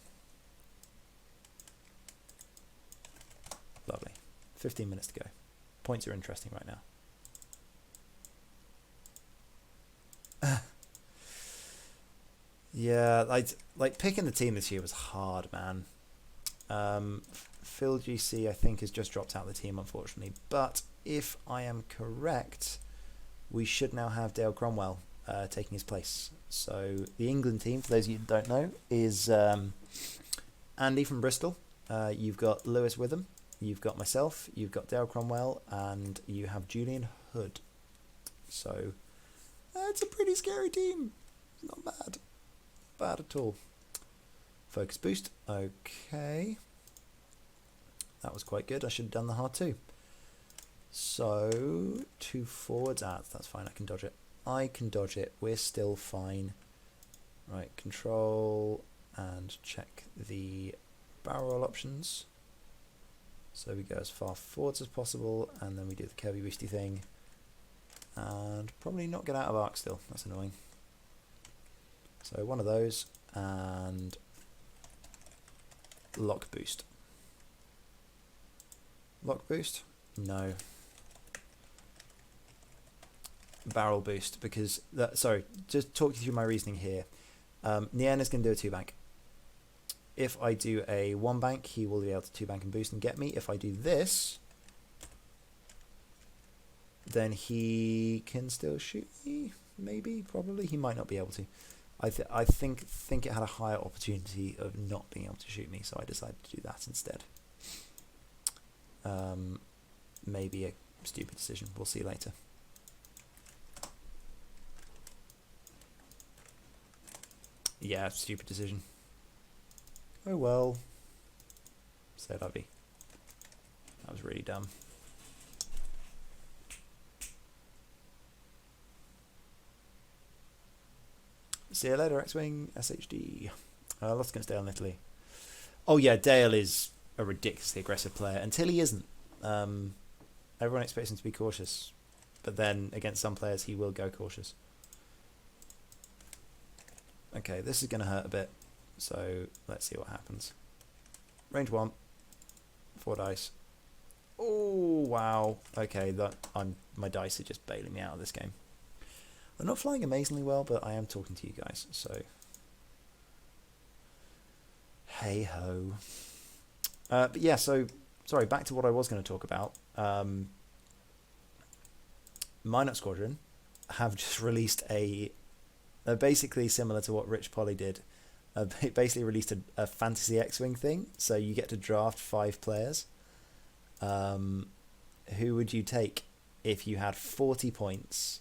Lovely. 15 minutes to go. Points are interesting right now. Yeah, like picking the team this year was hard, man. Phil GC, I think, has just dropped out of the team, unfortunately. But if I am correct, we should now have Dale Cromwell taking his place. So the England team, for those of you who don't know, is Andy from Bristol. You've got Lewis Witham. You've got myself. You've got Dale Cromwell. And you have Julian Hood. So it's a pretty scary team. Not bad. Bad at all. Focus boost. Okay. That was quite good. I should have done the hard 2. So 2 forwards. That's fine. I can dodge it. I can dodge it. We're still fine. Right. Control and check the barrel roll options. So we go as far forwards as possible, and then we do the Kirby boosty thing, and probably not get out of arc still. That's annoying. So one of those, and lock boost. Lock boost? No. Barrel boost, because sorry, just talk you through my reasoning here. Nien is going to do a 2 bank. If I do a 1 bank, he will be able to 2 bank and boost and get me. If I do this, then he can still shoot me. Maybe, probably. He might not be able to. I think it had a higher opportunity of not being able to shoot me, so I decided to do that instead. Maybe a stupid decision. We'll see later. Yeah, stupid decision. Oh well. C'est la vie. That was really dumb. See you later, X-Wing, SHD. Lots against Dale in Italy. Oh yeah, Dale is a ridiculously aggressive player until he isn't. Everyone expects him to be cautious, but then against some players he will go cautious. Okay, this is going to hurt a bit, so let's see what happens. Range 1, 4 dice. Oh wow. Okay, my dice are just bailing me out of this game. I'm not flying amazingly well, but I am talking to you guys, so hey ho. But yeah, so sorry, back to what I was going to talk about. Minot Squadron have just released basically similar to what Rich Polly did. Basically released a fantasy X-Wing thing, so you get to draft 5 players. Who would you take if you had 40 points?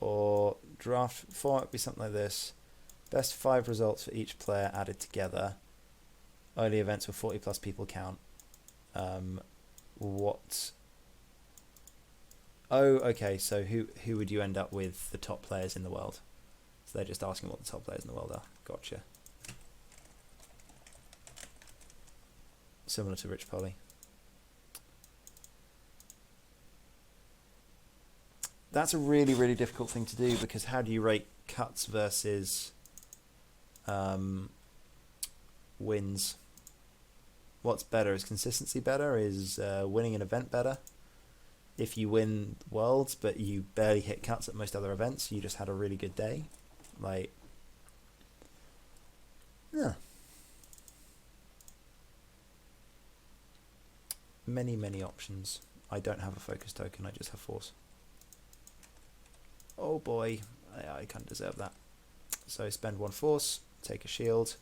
Or draft format would be something like this: best 5 results for each player added together. Only events with 40 plus people count. What? Oh, okay. So who would you end up with the top players in the world? So they're just asking what the top players in the world are. Gotcha. Similar to Rich Polly. That's a really, really difficult thing to do, because how do you rate cuts versus wins? What's better? Is consistency better? Is winning an event better? If you win Worlds but you barely hit cuts at most other events, you just had a really good day. Like, yeah. Many, many options. I don't have a focus token, I just have force. Oh boy, I can't deserve that. So spend 1 force, take a shield.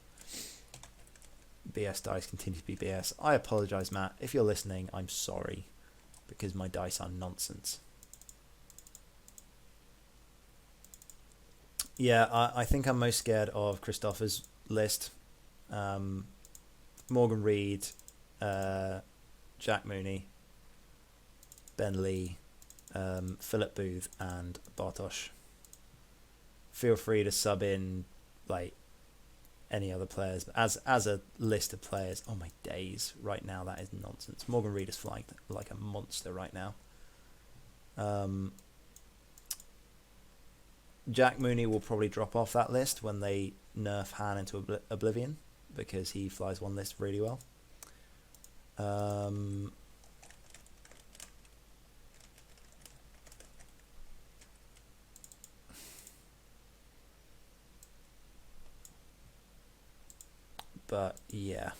BS dice continue to be BS. I apologise, Matt. If you're listening, I'm sorry, because my dice are nonsense. Yeah, I think I'm most scared of Christopher's list. Morgan Reed, Jack Mooney, Ben Lee, Philip Booth, and Bartosz. Feel free to sub in like any other players, but as a list of players, oh my days, right now that is nonsense. Morgan Reed is flying like a monster right now. Jack Mooney will probably drop off that list when they nerf Han into Oblivion, because he flies one list really well. But yeah,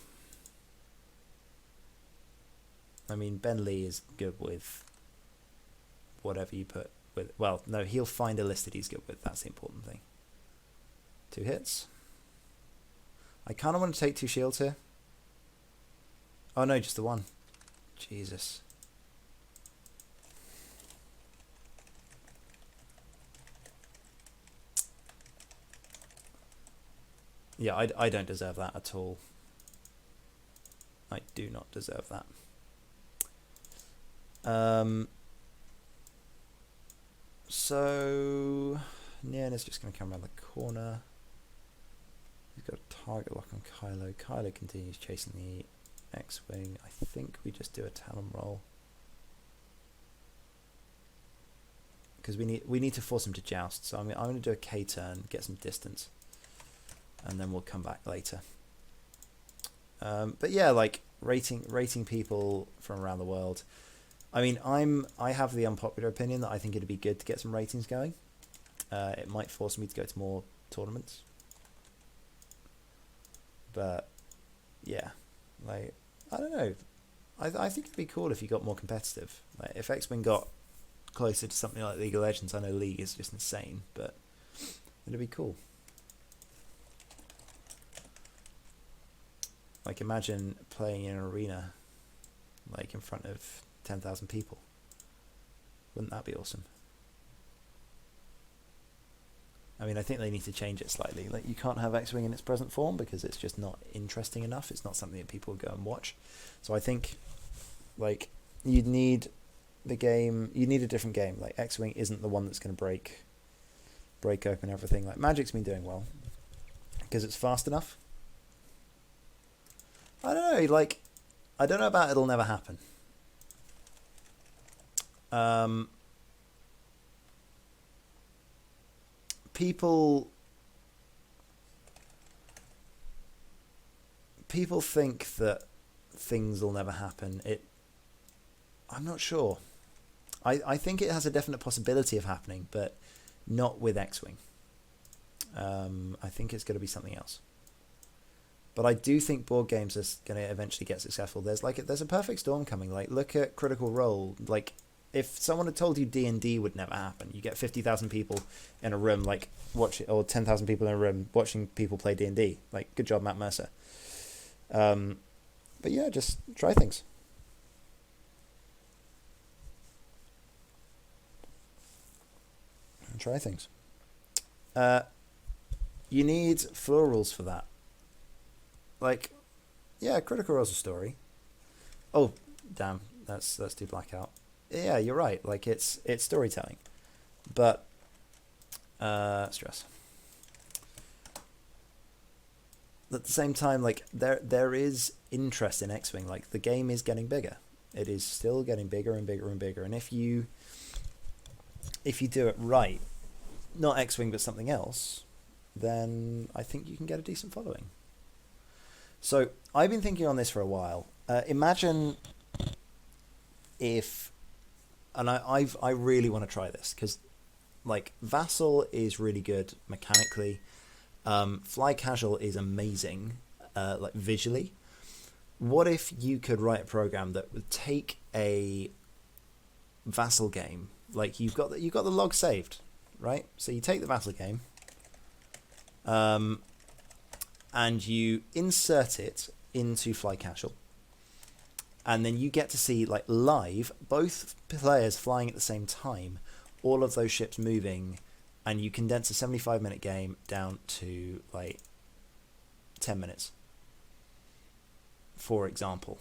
I mean, Ben Lee is good with whatever you put with. Well, no, he'll find a list that he's good with. That's the important thing. 2 hits. I kind of want to take 2 shields here. Oh no, just the 1. Jesus. Yeah, I don't deserve that at all. I do not deserve that. So Nian is just going to come around the corner. He's got a target lock on Kylo. Kylo continues chasing the X-Wing. I think we just do a Talon roll, because we need to force him to joust. So I'm going to do a K turn, get some distance, and then we'll come back later. But yeah, like rating people from around the world. I mean, I have the unpopular opinion that I think it'd be good to get some ratings going. It might force me to go to more tournaments. But yeah, like, I don't know. I think it'd be cool if you got more competitive. Like, if X-Wing got closer to something like League of Legends. I know League is just insane, but it'd be cool. Like, imagine playing in an arena, like, in front of 10,000 people. Wouldn't that be awesome? I mean, I think they need to change it slightly. Like, you can't have X-Wing in its present form because it's just not interesting enough. It's not something that people would go and watch. So I think, like, you'd need the game. You need a different game. Like, X-Wing isn't the one that's going to break open everything. Like, Magic's been doing well because it's fast enough. I don't know. Like, I don't know about it'll never happen. People think that things will never happen. I'm not sure. I think it has a definite possibility of happening, but not with X-Wing. I think it's going to be something else. But I do think board games are going to eventually get successful. There's a perfect storm coming. Like, look at Critical Role. Like, if someone had told you D&D would never happen, you get 50,000 people in a room, like, watch it, or 10,000 people in a room watching people play D&D. Like, good job, Matt Mercer. But yeah, just try things. Try things. You need floor rules for that. Like, Yeah, Critical Role's a story. Oh, damn, let's do Blackout. Yeah, you're right. Like it's storytelling, but stress. At the same time, like there is interest in X-Wing. Like the game is getting bigger. It is still getting bigger and bigger and bigger. And if you do it right, not X-Wing but something else, then I think you can get a decent following. So I've been thinking on this for a while. Imagine if, and I really want to try this because, like, Vassal is really good mechanically. Fly Casual is amazing, like visually. What if you could write a program that would take a Vassal game, like you've got the log saved, right? So you take the Vassal game, and you insert it into Fly Casual, and then you get to see, like, live, both players flying at the same time, all of those ships moving, and you condense a 75-minute game down to like 10 minutes, for example.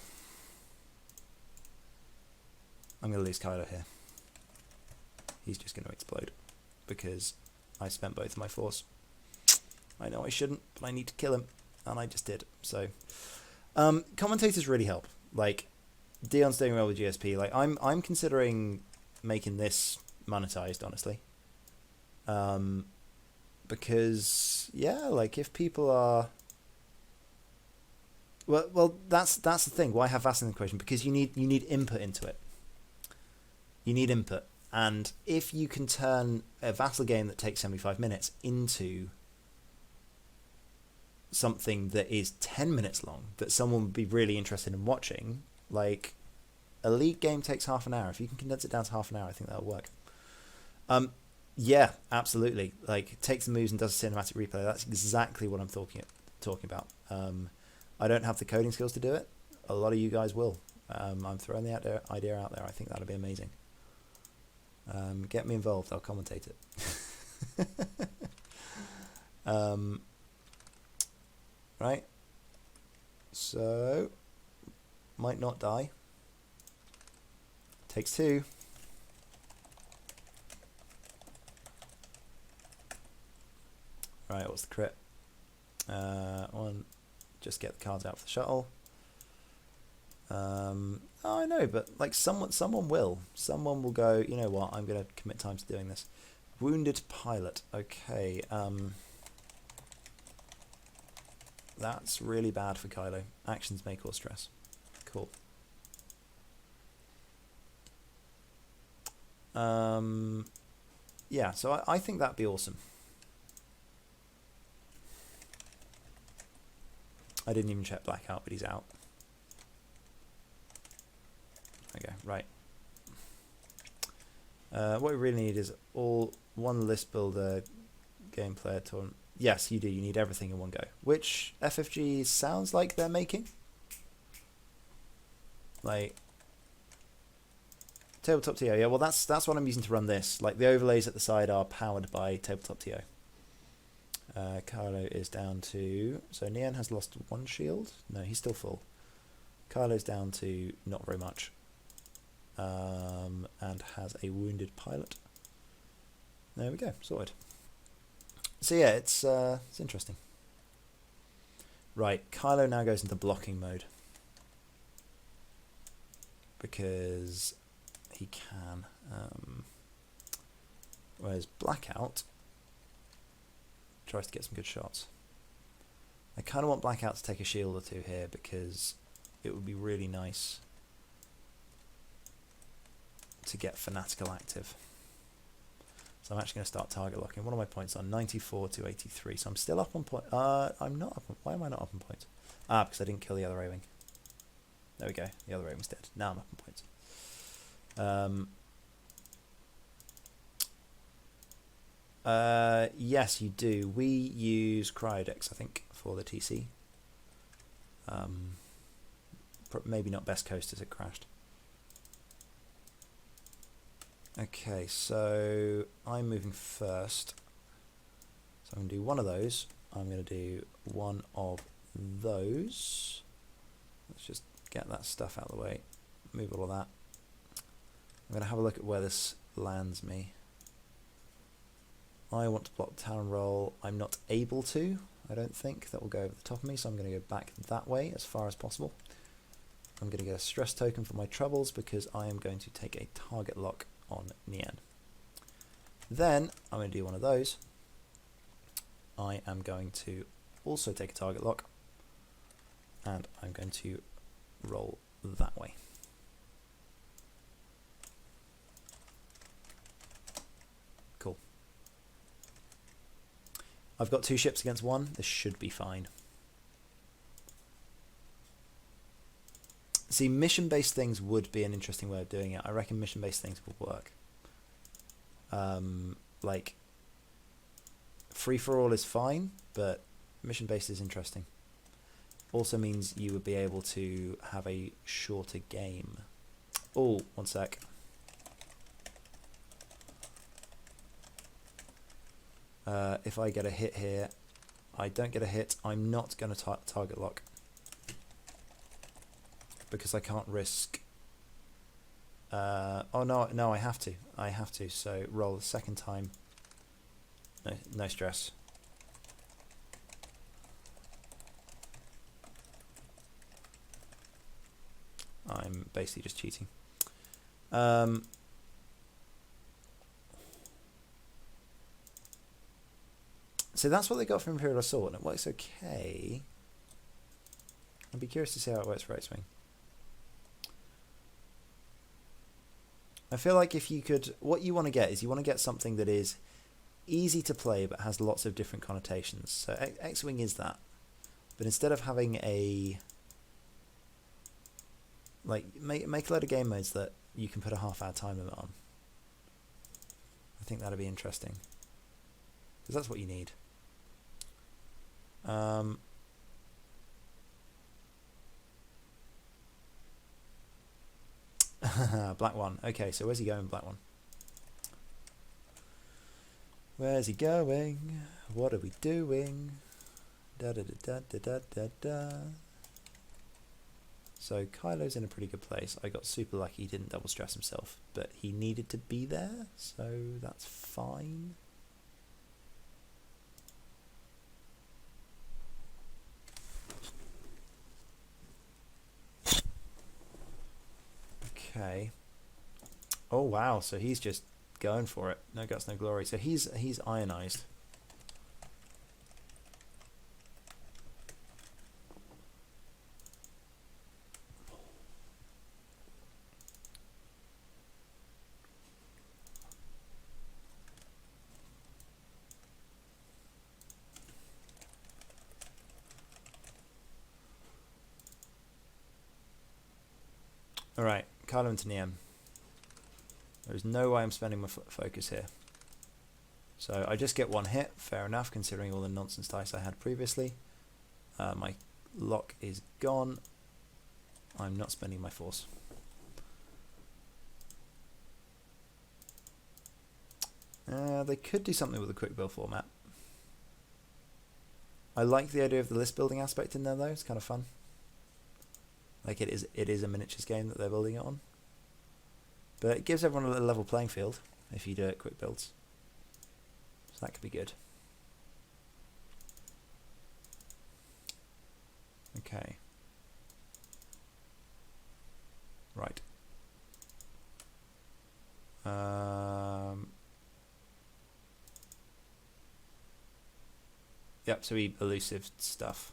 I'm going to lose Kylo here. He's just going to explode because I spent both of my force. I know I shouldn't, but I need to kill him, and I just did. So commentators really help. Like, Dion's doing well with GSP. Like, I'm considering making this monetized, honestly. Because yeah, like if people are well, that's the thing. Why have Vassal in the equation? Because you need input into it. You need input, and if you can turn a Vassal game that takes 75 minutes into something that is 10 minutes long, that someone would be really interested in watching, like a League game takes half an hour. If you can condense it down to half an hour, I think that'll work. Yeah, absolutely. Like, takes the moves and does a cinematic replay. That's exactly what I'm talking about. I don't have the coding skills to do it. A lot of you guys will. I'm throwing the idea out there. I think that'll be amazing. Get me involved. I'll commentate it. Right. So, might not die. Takes two. Right, what's the crit? One, just get the cards out for the shuttle. Oh, I know, but like someone will go, you know what? I'm gonna commit time to doing this. Wounded pilot. Okay. That's really bad for Kylo. Actions may cause stress. Cool. Yeah, so I think that'd be awesome. I didn't even check Blackout, but he's out. Okay, right. What we really need is all one list builder, game player tournament. Yes, you do. You need everything in one go, which FFG sounds like they're making. Like Tabletop TO, yeah. Well, that's what I'm using to run this. Like the overlays at the side are powered by Tabletop TO. Kylo is down to... So Nian has lost one shield. No, he's still full. Kylo's down to not very much. And has a wounded pilot. There we go, sorted. So yeah, it's interesting. Right, Kylo now goes into blocking mode. Because he can. Whereas Blackout tries to get some good shots. I kind of want Blackout to take a shield or two here because it would be really nice to get Fanatical active. So I'm actually going to start target locking. What are my points on? 94 to 83. So I'm still up on point. I'm not up on... Why am I not up on points? Ah, because I didn't kill the other A-Wing. There we go. The other A-Wing's dead. Now I'm up on points. Yes, you do. We use Cryodex, I think, for the TC. Maybe not best coast as it crashed. Okay, so I'm moving first. So I'm going to do one of those. I'm going to do one of those. Let's just get that stuff out of the way. Move all of that. I'm going to have a look at where this lands me. I want to block town roll. I'm not able to, I don't think. That will go over the top of me, so I'm going to go back that way as far as possible. I'm going to get a stress token for my troubles because I am going to take a target lock on Nian. Then I'm going to do one of those. I am going to also take a target lock, and I'm going to roll that way. Cool. I've got 2 ships against 1. This should be fine. See, mission-based things would be an interesting way of doing it. I reckon mission-based things will work. Like, free-for-all is fine, but mission-based is interesting. Also means you would be able to have a shorter game. Oh, one sec. If I get a hit here, I don't get a hit, I'm not going to target lock. Because I can't risk... oh, no, I have to. I have to, so roll the second time. No stress. I'm basically just cheating. So that's what they got from Imperial Assault, and it works okay. I'd be curious to see how it works for X-Wing. I feel like if you could... What you want to get is you want to get something that is easy to play but has lots of different connotations. So X-Wing is that. But instead of having a... Like, make a load of game modes that you can put a half-hour time limit on. I think that'd be interesting. Because that's what you need. Black one. Okay, so where's he going, Black one? Where's he going? What are we doing? Da da da da da da da. So Kylo's in a pretty good place. I got super lucky he didn't double stress himself, but he needed to be there, so that's fine. Okay. Oh wow, so he's just going for it. No guts, no glory. So he's ionized. Alright, Kylo into Niam. There is no way I'm spending my focus here. So I just get one hit, fair enough, considering all the nonsense dice I had previously. My lock is gone. I'm not spending my force. They could do something with the quick build format. I like the idea of the list building aspect in there though, it's kind of fun. Like it is a miniatures game that they're building it on. But it gives everyone a level playing field if you do it quick builds. So that could be good. Okay. Right. Yep, so we elusive stuff.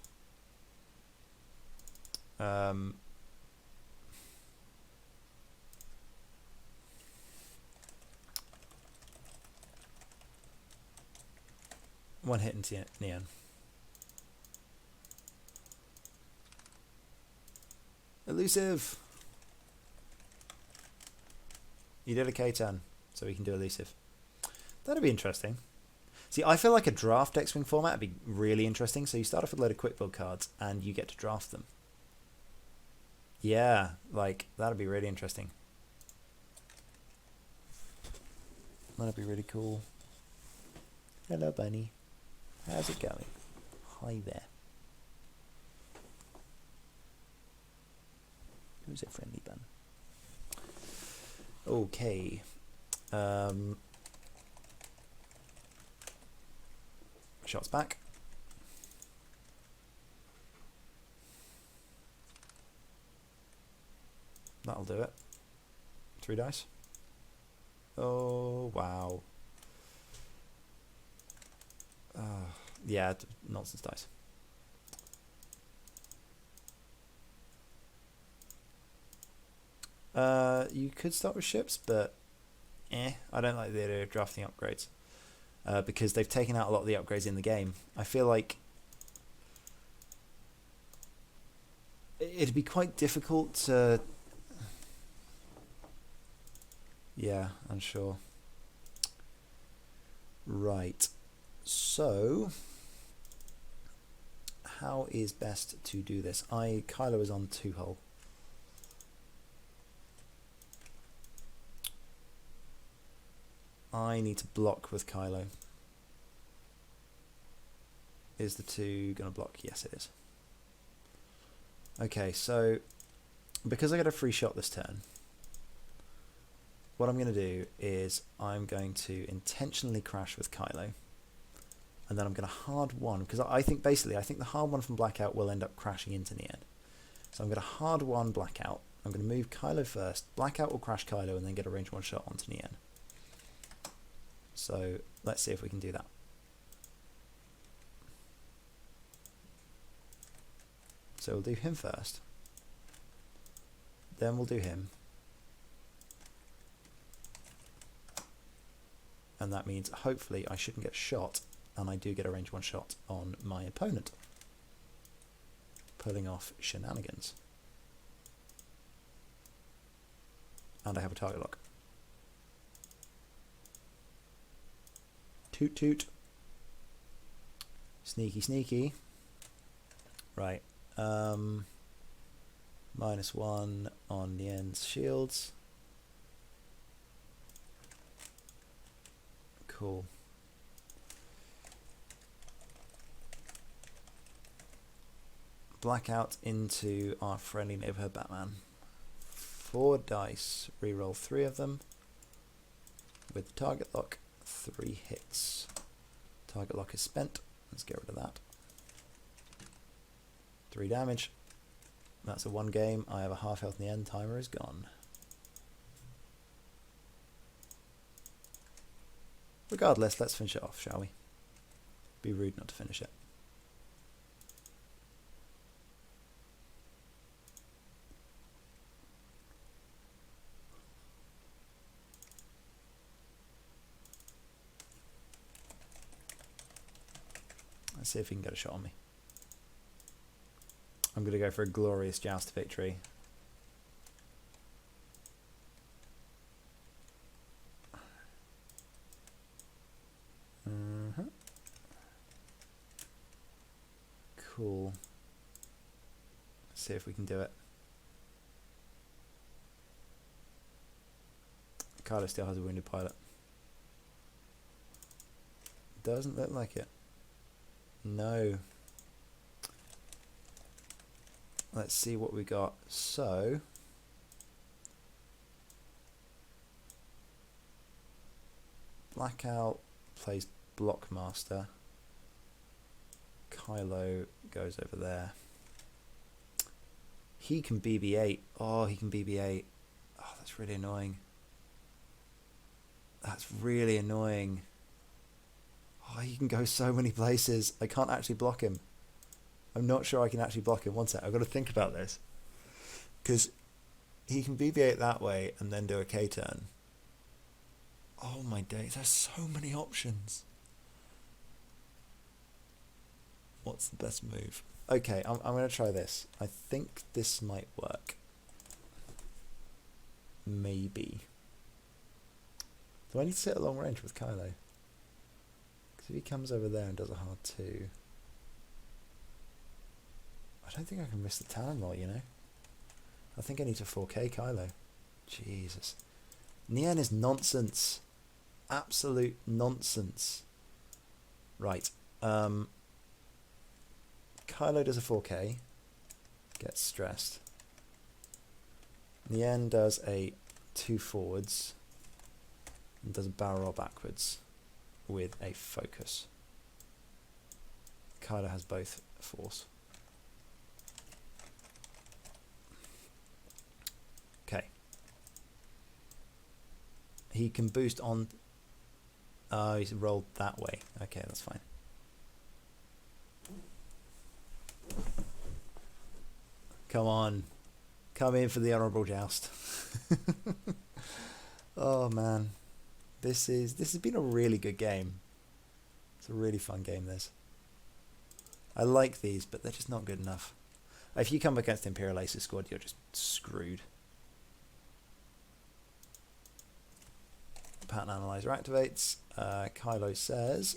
One hit into Neon. Elusive! You did a K-turn, so we can do elusive. That'd be interesting. See, I feel like a draft X-Wing format would be really interesting. So you start off with a load of quick build cards and you get to draft them. Yeah, like, that'd be really interesting. That'd be really cool. Hello, bunny. How's it going? Hi there. Who's a friendly bun? Okay. Shots back. That'll do it. 3 dice. Oh, wow. Yeah, nonsense dice. You could start with ships, but I don't like the idea of drafting upgrades because they've taken out a lot of the upgrades in the game. I feel like it'd be quite difficult to... Yeah, I'm sure. Right. So, how is best to do this? Kylo is on 2 hull. I need to block with Kylo. Is the 2 going to block? Yes, it is. Okay, so because I get a free shot this turn, what I'm going to do is I'm going to intentionally crash with Kylo, and then I'm going to hard 1, because I think the hard 1 from Blackout will end up crashing into Nien. So I'm going to hard 1 Blackout. I'm going to move Kylo first. Blackout will crash Kylo and then get a range 1 shot onto Nien. So let's see if we can do that. So we'll do him first. Then we'll do him. And that means hopefully I shouldn't get shot, and I do get a range 1 shot on my opponent. Pulling off shenanigans. And I have a target lock. Toot toot. Sneaky sneaky. Right. -1 on Nien's shields. Cool. Blackout into our friendly neighborhood Batman. 4 dice. Reroll 3 of them. With target lock, 3 hits. Target lock is spent. Let's get rid of that. 3 damage. That's a 1 game. I have a half health in the end. Timer is gone. Regardless, let's finish it off, shall we? Be rude not to finish it. Let's see if he can get a shot on me. I'm going to go for a glorious joust victory. Cool. Let's see if we can do it. Kylo still has a wounded pilot. Doesn't look like it. No. Let's see what we got. So, Blackout plays Blockmaster. Kylo goes over there. He can BB-8. Oh, he can BB-8. Oh, that's really annoying. That's really annoying. Oh, he can go so many places. I can't actually block him. I'm not sure I can actually block him. One sec, I've got to think about this. Because he can BB-8 that way and then do a K-turn. Oh my days, there's so many options. What's the best move? Okay, I'm going to try this. I think this might work. Maybe. Do I need to sit at long range with Kylo? Because if he comes over there and does a hard 2... I don't think I can risk the Talon roll, you know? I think I need to 4K Kylo. Jesus. Nien is nonsense. Absolute nonsense. Right. Kylo does a 4K. Gets stressed. Nien does a 2 forwards and does a barrel roll backwards with a focus. Kylo has both force. Okay. He can boost on... Oh, he's rolled that way. Okay, that's fine. Come on. Come in for the honourable joust. Oh, man. This has been a really good game. It's a really fun game, this. I like these, but they're just not good enough. If you come against the Imperial Aces squad, you're just screwed. Pattern Analyzer activates. Kylo says,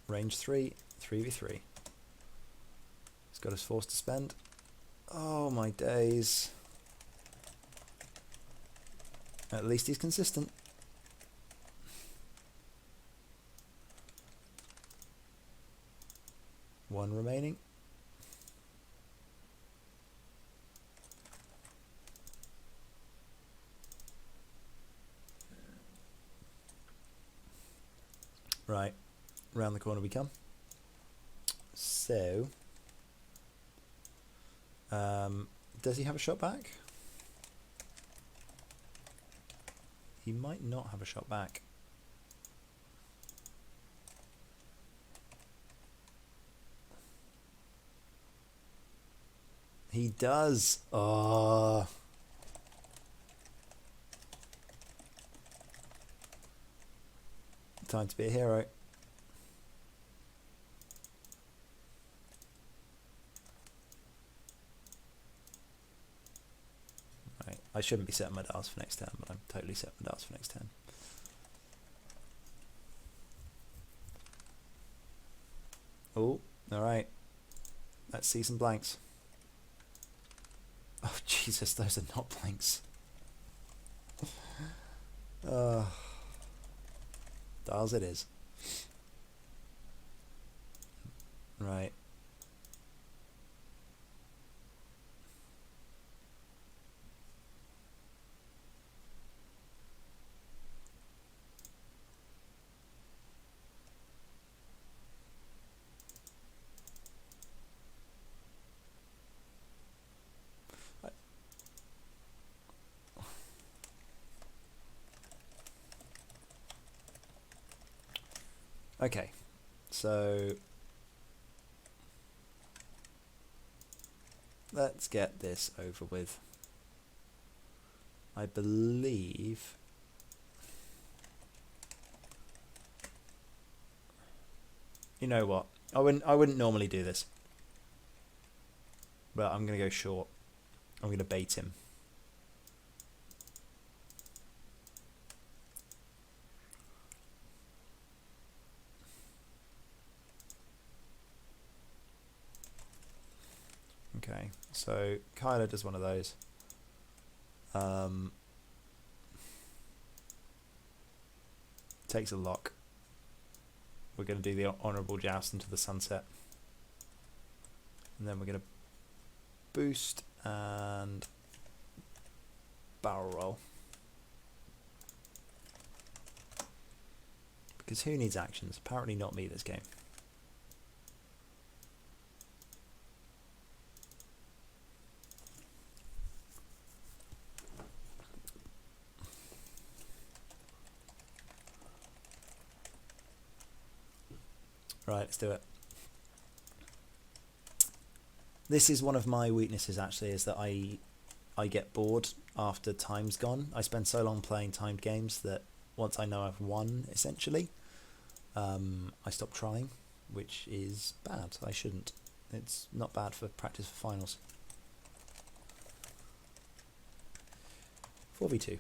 range 3, 3v3. He's got his force to spend. Oh my days. At least he's consistent. One remaining. Right, round the corner we come. So, does he have a shot back? He might not have a shot back. He does. Oh. Time to be a hero. Right. I shouldn't be setting my dials for next turn, but I'm totally setting my dials for next turn. Oh, alright. Let's see some blanks. Oh, Jesus, those are not blanks. Dials it is. Right. Okay, so let's get this over with. I believe you know what? I wouldn't normally do this. But I'm gonna go short. I'm gonna bait him. Okay, so Kylo does one of those. Takes a lock. We're going to do the honourable joust into the sunset. And then we're going to boost and barrel roll. Because who needs actions? Apparently not me this game. Right, let's do it. This is one of my weaknesses actually, is that I get bored after time's gone. I spend so long playing timed games that once I know I've won, essentially, I stop trying, which is bad. I shouldn't. It's not bad for practice for finals. 4v2.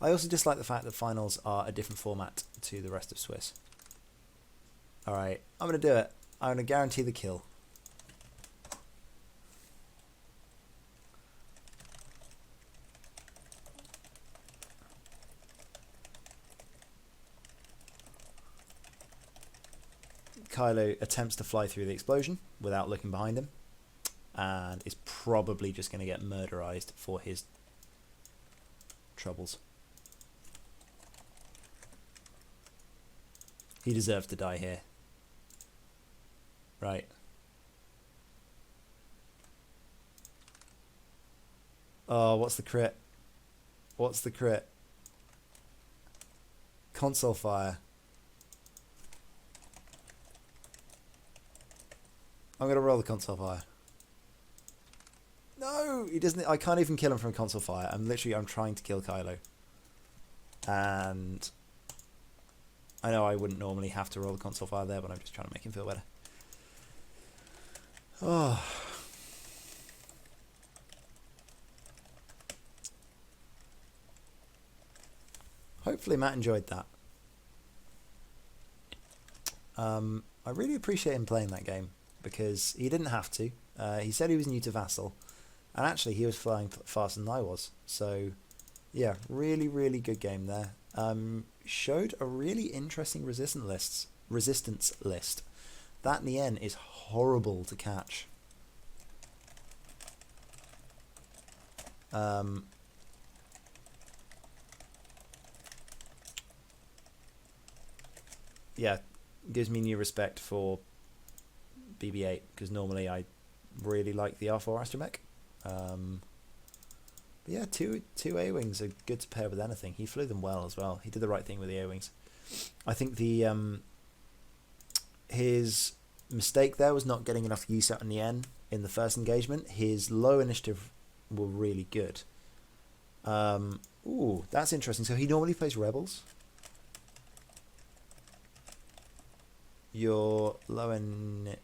I also dislike the fact that finals are a different format to the rest of Swiss. Alright, I'm going to do it. I'm going to guarantee the kill. Kylo attempts to fly through the explosion without looking behind him. and is probably just going to get murderized for his troubles. He deserves to die here. Right. Oh, what's the crit? What's the crit? Console fire. I'm going to roll the console fire. No, he doesn't. I can't even kill him from console fire. I'm trying to kill Kylo. And I know I wouldn't normally have to roll the console fire there, but I'm just trying to make him feel better. Oh. Hopefully Matt enjoyed that. I really appreciate him playing that game because he didn't have to. He said he was new to Vassal, and actually he was flying faster than I was. So, yeah, really, really good game there. Showed a really interesting resistance list. That Nien is horrible to catch. Yeah, gives me new respect for BB-8 because normally I really like the R4 astromech. But yeah, two A-wings are good to pair with anything. He flew them well as well. He did the right thing with the A-wings. I think the his mistake there was not getting enough use out of Nien in the first engagement. His low initiative were really good. Ooh, that's interesting. So he normally plays Rebels. Your low initiative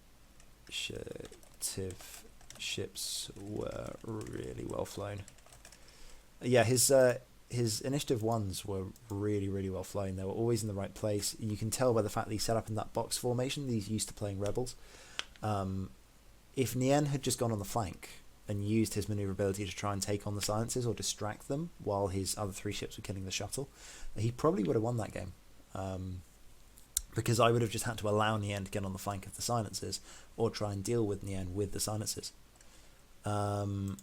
ships were really well flown. Yeah, his initiative ones were really, really well flown. They were always in the right place. You can tell by the fact that he set up in that box formation that he's used to playing Rebels. If Nien had just gone on the flank and used his maneuverability to try and take on the silences or distract them while his other 3 ships were killing the shuttle, he probably would have won that game. Because I would have just had to allow Nien to get on the flank of the silencers or try and deal with Nien with the silencers. I'm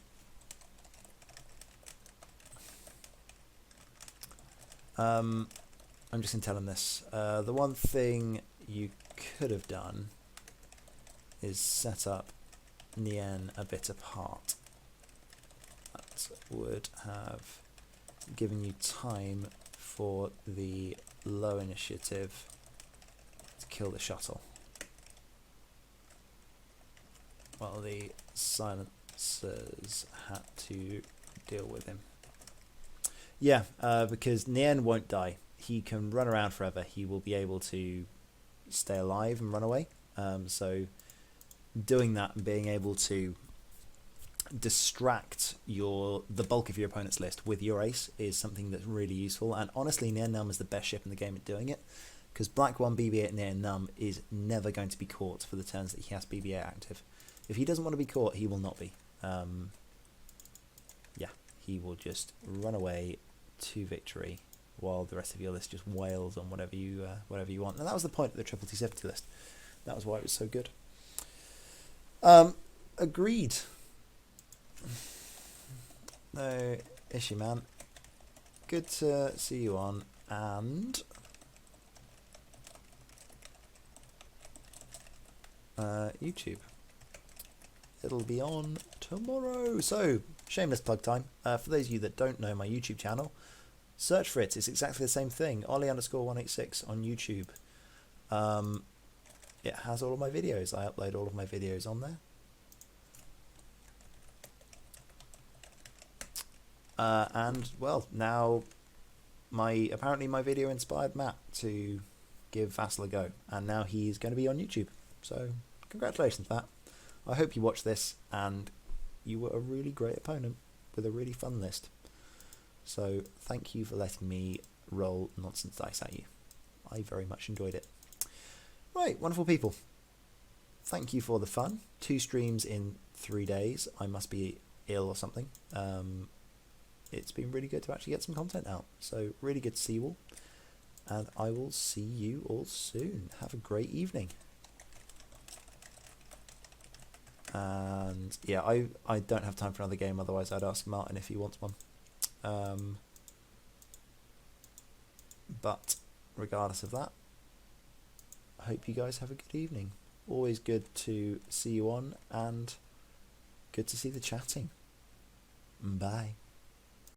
just going to tell him this. The one thing you could have done is set up Nien a bit apart. That would have given you time for the low initiative to kill the shuttle, while the silencers had to deal with him. Yeah, because Nien won't die. He can run around forever. He will be able to stay alive and run away. So doing that and being able to distract the bulk of your opponent's list with your ace is something that's really useful. And honestly, Nien Num is the best ship in the game at doing it, because Black 1 BB-8 Nien Num is never going to be caught for the turns that he has BB-8 active. If he doesn't want to be caught, he will not be. Yeah, he will just run away to victory while the rest of your list just wails on whatever you want. And that was the point of the Triple T70 list. That was why it was so good. Agreed. No issue, man. Good to see you on, and YouTube. It'll be on tomorrow. So, shameless plug time. For those of you that don't know my YouTube channel, search for it. It's exactly the same thing. Oli_186 on YouTube. It has all of my videos. I upload all of my videos on there. And well, now apparently my video inspired Matt to give Vassal a go, and now he's going to be on YouTube. So congratulations, Matt. I hope you watch this and you were a really great opponent with a really fun list. So thank you for letting me roll nonsense dice at you. I very much enjoyed it. Right, wonderful people. Thank you for the fun. 2 streams in 3 days. I must be ill or something. It's been really good to actually get some content out. So really good to see you all. And I will see you all soon. Have a great evening. And yeah, I don't have time for another game, otherwise I'd ask Martin if he wants one. But regardless of that, I hope you guys have a good evening. Always good to see you on, and good to see the chatting. Bye.